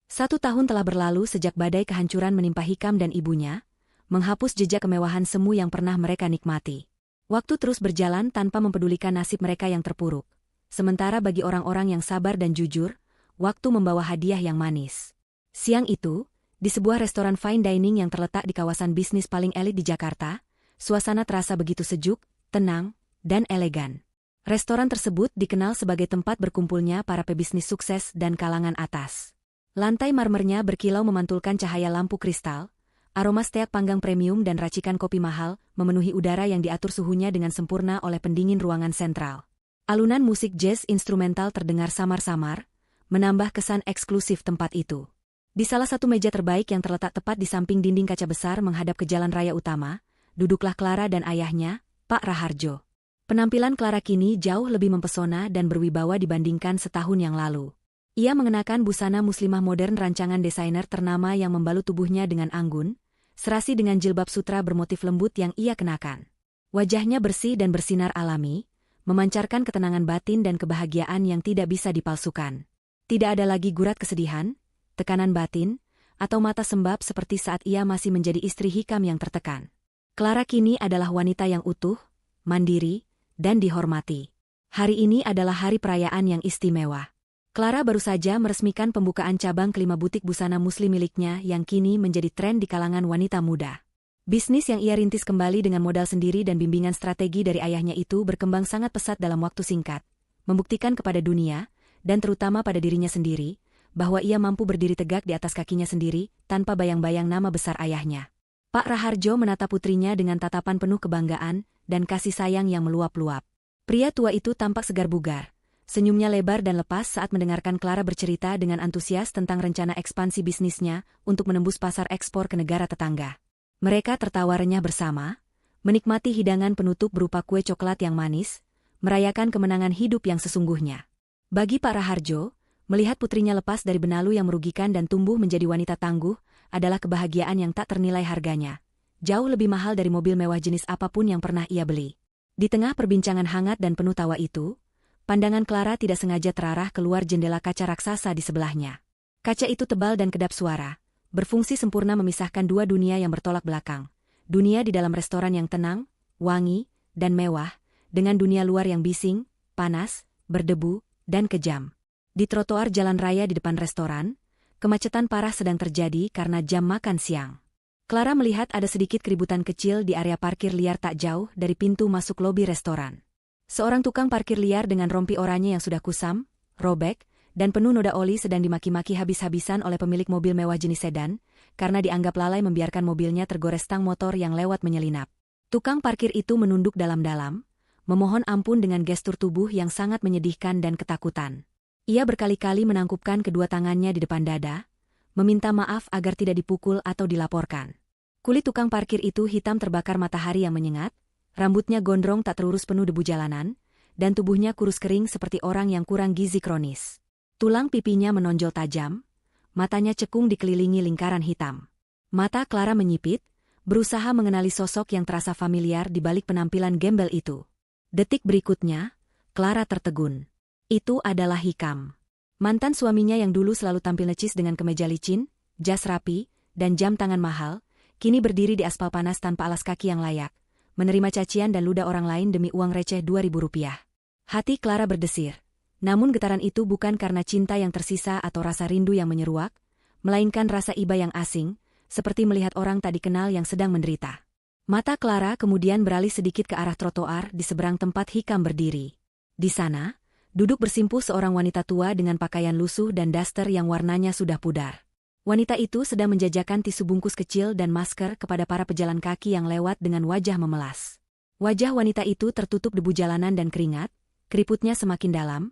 S1: 1 tahun telah berlalu sejak badai kehancuran menimpa Hikam dan ibunya, menghapus jejak kemewahan semu yang pernah mereka nikmati. Waktu terus berjalan tanpa mempedulikan nasib mereka yang terpuruk. Sementara bagi orang-orang yang sabar dan jujur, waktu membawa hadiah yang manis. Siang itu, di sebuah restoran fine dining yang terletak di kawasan bisnis paling elit di Jakarta, suasana terasa begitu sejuk, tenang, dan elegan. Restoran tersebut dikenal sebagai tempat berkumpulnya para pebisnis sukses dan kalangan atas. Lantai marmernya berkilau memantulkan cahaya lampu kristal, aroma steak panggang premium dan racikan kopi mahal memenuhi udara yang diatur suhunya dengan sempurna oleh pendingin ruangan sentral. Alunan musik jazz instrumental terdengar samar-samar, menambah kesan eksklusif tempat itu. Di salah satu meja terbaik yang terletak tepat di samping dinding kaca besar menghadap ke jalan raya utama, duduklah Clara dan ayahnya, Pak Raharjo. Penampilan Clara kini jauh lebih mempesona dan berwibawa dibandingkan setahun yang lalu. Ia mengenakan busana muslimah modern rancangan desainer ternama yang membalut tubuhnya dengan anggun, serasi dengan jilbab sutra bermotif lembut yang ia kenakan. Wajahnya bersih dan bersinar alami, memancarkan ketenangan batin dan kebahagiaan yang tidak bisa dipalsukan. Tidak ada lagi gurat kesedihan, tekanan batin, atau mata sembab seperti saat ia masih menjadi istri Hikam yang tertekan. Clara kini adalah wanita yang utuh, mandiri, dan dihormati. Hari ini adalah hari perayaan yang istimewa. Clara baru saja meresmikan pembukaan cabang kelima butik busana muslim miliknya yang kini menjadi tren di kalangan wanita muda. Bisnis yang ia rintis kembali dengan modal sendiri dan bimbingan strategi dari ayahnya itu berkembang sangat pesat dalam waktu singkat, membuktikan kepada dunia, dan terutama pada dirinya sendiri, bahwa ia mampu berdiri tegak di atas kakinya sendiri tanpa bayang-bayang nama besar ayahnya. Pak Raharjo menatap putrinya dengan tatapan penuh kebanggaan dan kasih sayang yang meluap-luap. Pria tua itu tampak segar bugar. Senyumnya lebar dan lepas saat mendengarkan Clara bercerita dengan antusias tentang rencana ekspansi bisnisnya untuk menembus pasar ekspor ke negara tetangga. Mereka tertawa renyah bersama, menikmati hidangan penutup berupa kue coklat yang manis, merayakan kemenangan hidup yang sesungguhnya. Bagi Pak Raharjo, melihat putrinya lepas dari benalu yang merugikan dan tumbuh menjadi wanita tangguh, adalah kebahagiaan yang tak ternilai harganya. Jauh lebih mahal dari mobil mewah jenis apapun yang pernah ia beli. Di tengah perbincangan hangat dan penuh tawa itu, pandangan Clara tidak sengaja terarah keluar jendela kaca raksasa di sebelahnya. Kaca itu tebal dan kedap suara, berfungsi sempurna memisahkan dua dunia yang bertolak belakang. Dunia di dalam restoran yang tenang, wangi, dan mewah, dengan dunia luar yang bising, panas, berdebu, dan kejam. Di trotoar jalan raya di depan restoran, kemacetan parah sedang terjadi karena jam makan siang. Clara melihat ada sedikit keributan kecil di area parkir liar tak jauh dari pintu masuk lobi restoran. Seorang tukang parkir liar dengan rompi oranye yang sudah kusam, robek, dan penuh noda oli sedang dimaki-maki habis-habisan oleh pemilik mobil mewah jenis sedan, karena dianggap lalai membiarkan mobilnya tergores stang motor yang lewat menyelinap. Tukang parkir itu menunduk dalam-dalam, memohon ampun dengan gestur tubuh yang sangat menyedihkan dan ketakutan. Ia berkali-kali menangkupkan kedua tangannya di depan dada, meminta maaf agar tidak dipukul atau dilaporkan. Kulit tukang parkir itu hitam terbakar matahari yang menyengat, rambutnya gondrong tak terurus penuh debu jalanan, dan tubuhnya kurus kering seperti orang yang kurang gizi kronis. Tulang pipinya menonjol tajam, matanya cekung dikelilingi lingkaran hitam. Mata Clara menyipit, berusaha mengenali sosok yang terasa familiar di balik penampilan gembel itu. Detik berikutnya, Clara tertegun. Itu adalah Hikam. Mantan suaminya yang dulu selalu tampil necis dengan kemeja licin, jas rapi, dan jam tangan mahal, kini berdiri di aspal panas tanpa alas kaki yang layak, menerima cacian dan ludah orang lain demi uang receh Rp2.000. Hati Clara berdesir. Namun getaran itu bukan karena cinta yang tersisa atau rasa rindu yang menyeruak, melainkan rasa iba yang asing, seperti melihat orang tak dikenal yang sedang menderita. Mata Clara kemudian beralih sedikit ke arah trotoar di seberang tempat Hikam berdiri. Di sana, duduk bersimpuh seorang wanita tua dengan pakaian lusuh dan daster yang warnanya sudah pudar. Wanita itu sedang menjajakan tisu bungkus kecil dan masker kepada para pejalan kaki yang lewat dengan wajah memelas. Wajah wanita itu tertutup debu jalanan dan keringat, keriputnya semakin dalam,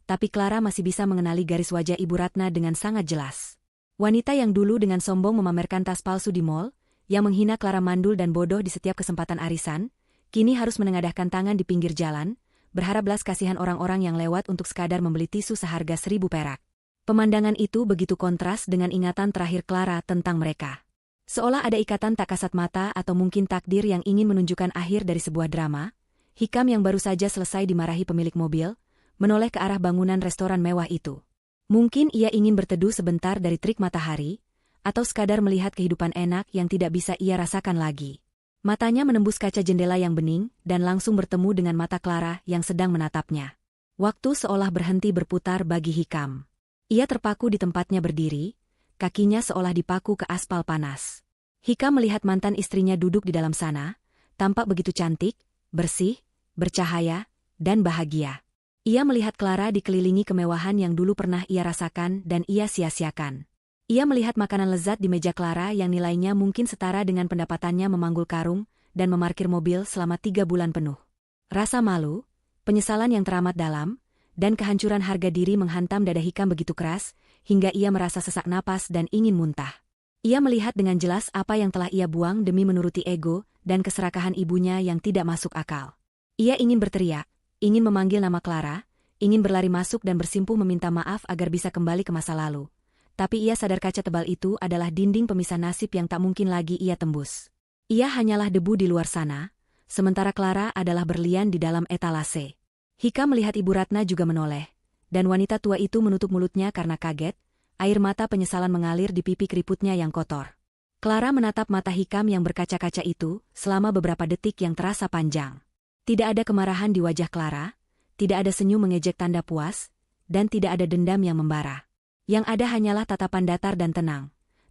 S1: tapi Clara masih bisa mengenali garis wajah Ibu Ratna dengan sangat jelas. Wanita yang dulu dengan sombong memamerkan tas palsu di mall, yang menghina Clara mandul dan bodoh di setiap kesempatan arisan, kini harus menengadahkan tangan di pinggir jalan, berharap belas kasihan orang-orang yang lewat untuk sekadar membeli tisu seharga 1.000 perak. Pemandangan itu begitu kontras dengan ingatan terakhir Clara tentang mereka. Seolah ada ikatan tak kasat mata atau mungkin takdir yang ingin menunjukkan akhir dari sebuah drama, Hikam yang baru saja selesai dimarahi pemilik mobil, menoleh ke arah bangunan restoran mewah itu. Mungkin ia ingin berteduh sebentar dari terik matahari, atau sekadar melihat kehidupan enak yang tidak bisa ia rasakan lagi. Matanya menembus kaca jendela yang bening, dan langsung bertemu dengan mata Clara yang sedang menatapnya. Waktu seolah berhenti berputar bagi Hikam. Ia terpaku di tempatnya berdiri, kakinya seolah dipaku ke aspal panas. Hikam melihat mantan istrinya duduk di dalam sana, tampak begitu cantik, bersih, bercahaya, dan bahagia. Ia melihat Clara dikelilingi kemewahan yang dulu pernah ia rasakan dan ia sia-siakan. Ia melihat makanan lezat di meja Clara yang nilainya mungkin setara dengan pendapatannya memanggul karung dan memarkir mobil selama 3 bulan penuh. Rasa malu, penyesalan yang teramat dalam, dan kehancuran harga diri menghantam dada Hikam begitu keras, hingga ia merasa sesak napas dan ingin muntah. Ia melihat dengan jelas apa yang telah ia buang demi menuruti ego dan keserakahan ibunya yang tidak masuk akal. Ia ingin berteriak, ingin memanggil nama Clara, ingin berlari masuk dan bersimpuh meminta maaf agar bisa kembali ke masa lalu. Tapi ia sadar kaca tebal itu adalah dinding pemisah nasib yang tak mungkin lagi ia tembus. Ia hanyalah debu di luar sana, sementara Clara adalah berlian di dalam etalase. Hikam melihat Ibu Ratna juga menoleh, dan wanita tua itu menutup mulutnya karena kaget, air mata penyesalan mengalir di pipi keriputnya yang kotor. Clara menatap mata Hikam yang berkaca-kaca itu selama beberapa detik yang terasa panjang. Tidak ada kemarahan di wajah Clara, tidak ada senyum mengejek tanda puas, dan tidak ada dendam yang membara. Yang ada hanyalah tatapan datar dan tenang.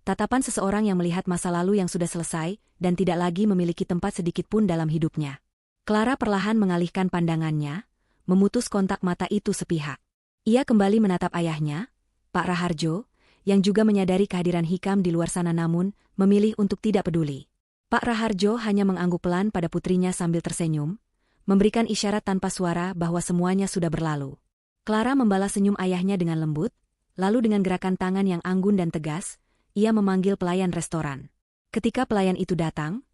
S1: Tatapan seseorang yang melihat masa lalu yang sudah selesai dan tidak lagi memiliki tempat sedikit pun dalam hidupnya. Clara perlahan mengalihkan pandangannya, memutus kontak mata itu sepihak. Ia kembali menatap ayahnya, Pak Raharjo, yang juga menyadari kehadiran Hikam di luar sana namun memilih untuk tidak peduli. Pak Raharjo hanya mengangguk pelan pada putrinya sambil tersenyum, memberikan isyarat tanpa suara bahwa semuanya sudah berlalu. Clara membalas senyum ayahnya dengan lembut, lalu dengan gerakan tangan yang anggun dan tegas, ia memanggil pelayan restoran. Ketika pelayan itu datang,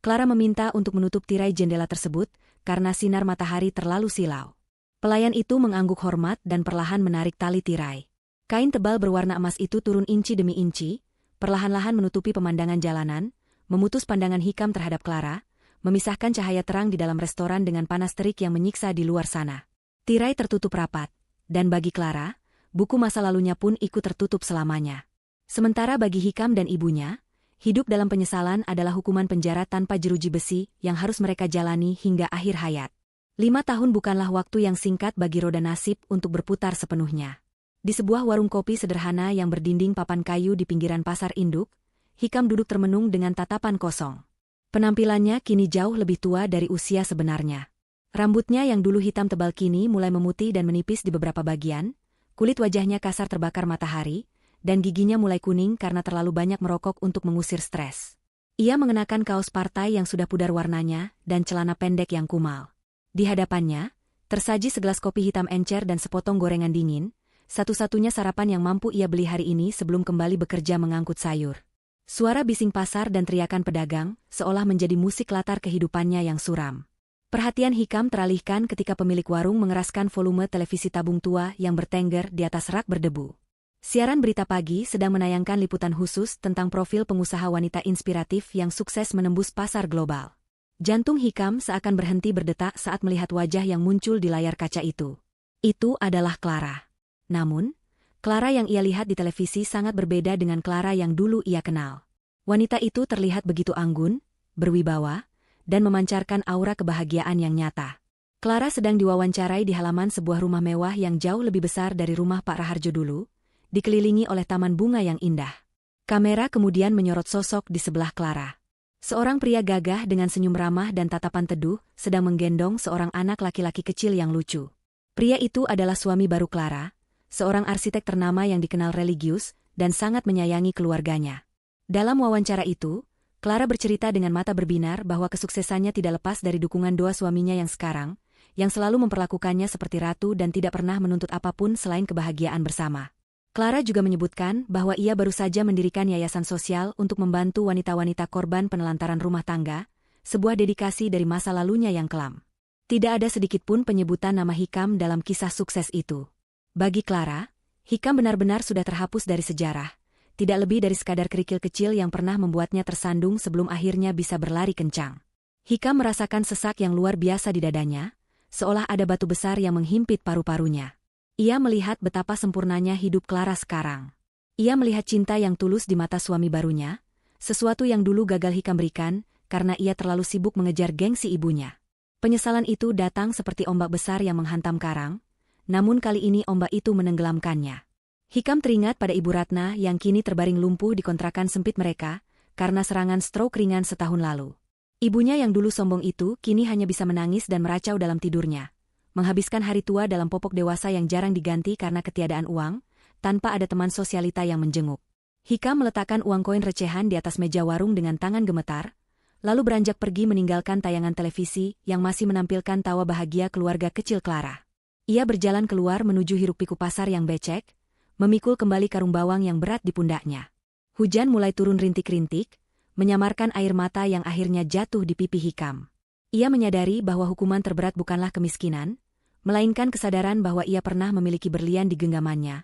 S1: Clara meminta untuk menutup tirai jendela tersebut karena sinar matahari terlalu silau. Pelayan itu mengangguk hormat dan perlahan menarik tali tirai. Kain tebal berwarna emas itu turun inci demi inci, perlahan-lahan menutupi pemandangan jalanan, memutus pandangan Hikam terhadap Clara, memisahkan cahaya terang di dalam restoran dengan panas terik yang menyiksa di luar sana. Tirai tertutup rapat, dan bagi Clara, buku masa lalunya pun ikut tertutup selamanya. Sementara bagi Hikam dan ibunya, hidup dalam penyesalan adalah hukuman penjara tanpa jeruji besi yang harus mereka jalani hingga akhir hayat. 5 tahun bukanlah waktu yang singkat bagi roda nasib untuk berputar sepenuhnya. Di sebuah warung kopi sederhana yang berdinding papan kayu di pinggiran pasar induk, Hikam duduk termenung dengan tatapan kosong. Penampilannya kini jauh lebih tua dari usia sebenarnya. Rambutnya yang dulu hitam tebal kini mulai memutih dan menipis di beberapa bagian, kulit wajahnya kasar terbakar matahari, dan giginya mulai kuning karena terlalu banyak merokok untuk mengusir stres. Ia mengenakan kaos partai yang sudah pudar warnanya dan celana pendek yang kumal. Di hadapannya, tersaji segelas kopi hitam encer dan sepotong gorengan dingin, satu-satunya sarapan yang mampu ia beli hari ini sebelum kembali bekerja mengangkut sayur. Suara bising pasar dan teriakan pedagang seolah menjadi musik latar kehidupannya yang suram. Perhatian Hikam teralihkan ketika pemilik warung mengeraskan volume televisi tabung tua yang bertengger di atas rak berdebu. Siaran berita pagi sedang menayangkan liputan khusus tentang profil pengusaha wanita inspiratif yang sukses menembus pasar global. Jantung Hikam seakan berhenti berdetak saat melihat wajah yang muncul di layar kaca itu. Itu adalah Clara. Namun, Clara yang ia lihat di televisi sangat berbeda dengan Clara yang dulu ia kenal. Wanita itu terlihat begitu anggun, berwibawa, dan memancarkan aura kebahagiaan yang nyata. Clara sedang diwawancarai di halaman sebuah rumah mewah yang jauh lebih besar dari rumah Pak Raharjo dulu, dikelilingi oleh taman bunga yang indah. Kamera kemudian menyorot sosok di sebelah Clara. Seorang pria gagah dengan senyum ramah dan tatapan teduh sedang menggendong seorang anak laki-laki kecil yang lucu. Pria itu adalah suami baru Clara, seorang arsitek ternama yang dikenal religius dan sangat menyayangi keluarganya. Dalam wawancara itu, Clara bercerita dengan mata berbinar bahwa kesuksesannya tidak lepas dari dukungan doa suaminya yang sekarang, yang selalu memperlakukannya seperti ratu dan tidak pernah menuntut apapun selain kebahagiaan bersama. Clara juga menyebutkan bahwa ia baru saja mendirikan yayasan sosial untuk membantu wanita-wanita korban penelantaran rumah tangga, sebuah dedikasi dari masa lalunya yang kelam. Tidak ada sedikitpun penyebutan nama Hikam dalam kisah sukses itu. Bagi Clara, Hikam benar-benar sudah terhapus dari sejarah, tidak lebih dari sekadar kerikil kecil yang pernah membuatnya tersandung sebelum akhirnya bisa berlari kencang. Hikam merasakan sesak yang luar biasa di dadanya, seolah ada batu besar yang menghimpit paru-parunya. Ia melihat betapa sempurnanya hidup Clara sekarang. Ia melihat cinta yang tulus di mata suami barunya, sesuatu yang dulu gagal Hikam berikan karena ia terlalu sibuk mengejar gengsi ibunya. Penyesalan itu datang seperti ombak besar yang menghantam karang, namun kali ini ombak itu menenggelamkannya. Hikam teringat pada Ibu Ratna yang kini terbaring lumpuh di kontrakan sempit mereka karena serangan stroke ringan setahun lalu. Ibunya yang dulu sombong itu kini hanya bisa menangis dan meracau dalam tidurnya, menghabiskan hari tua dalam popok dewasa yang jarang diganti karena ketiadaan uang, tanpa ada teman sosialita yang menjenguk. Hikam meletakkan uang koin recehan di atas meja warung dengan tangan gemetar, lalu beranjak pergi meninggalkan tayangan televisi yang masih menampilkan tawa bahagia keluarga kecil Clara. Ia berjalan keluar menuju hiruk-pikuk pasar yang becek, memikul kembali karung bawang yang berat di pundaknya. Hujan mulai turun rintik-rintik, menyamarkan air mata yang akhirnya jatuh di pipi Hikam. Ia menyadari bahwa hukuman terberat bukanlah kemiskinan, melainkan kesadaran bahwa ia pernah memiliki berlian di genggamannya,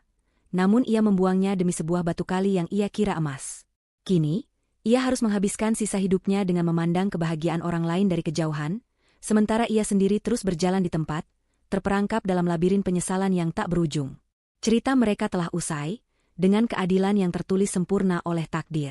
S1: namun ia membuangnya demi sebuah batu kali yang ia kira emas. Kini, ia harus menghabiskan sisa hidupnya dengan memandang kebahagiaan orang lain dari kejauhan, sementara ia sendiri terus berjalan di tempat, terperangkap dalam labirin penyesalan yang tak berujung. Cerita mereka telah usai, dengan keadilan yang tertulis sempurna oleh takdir.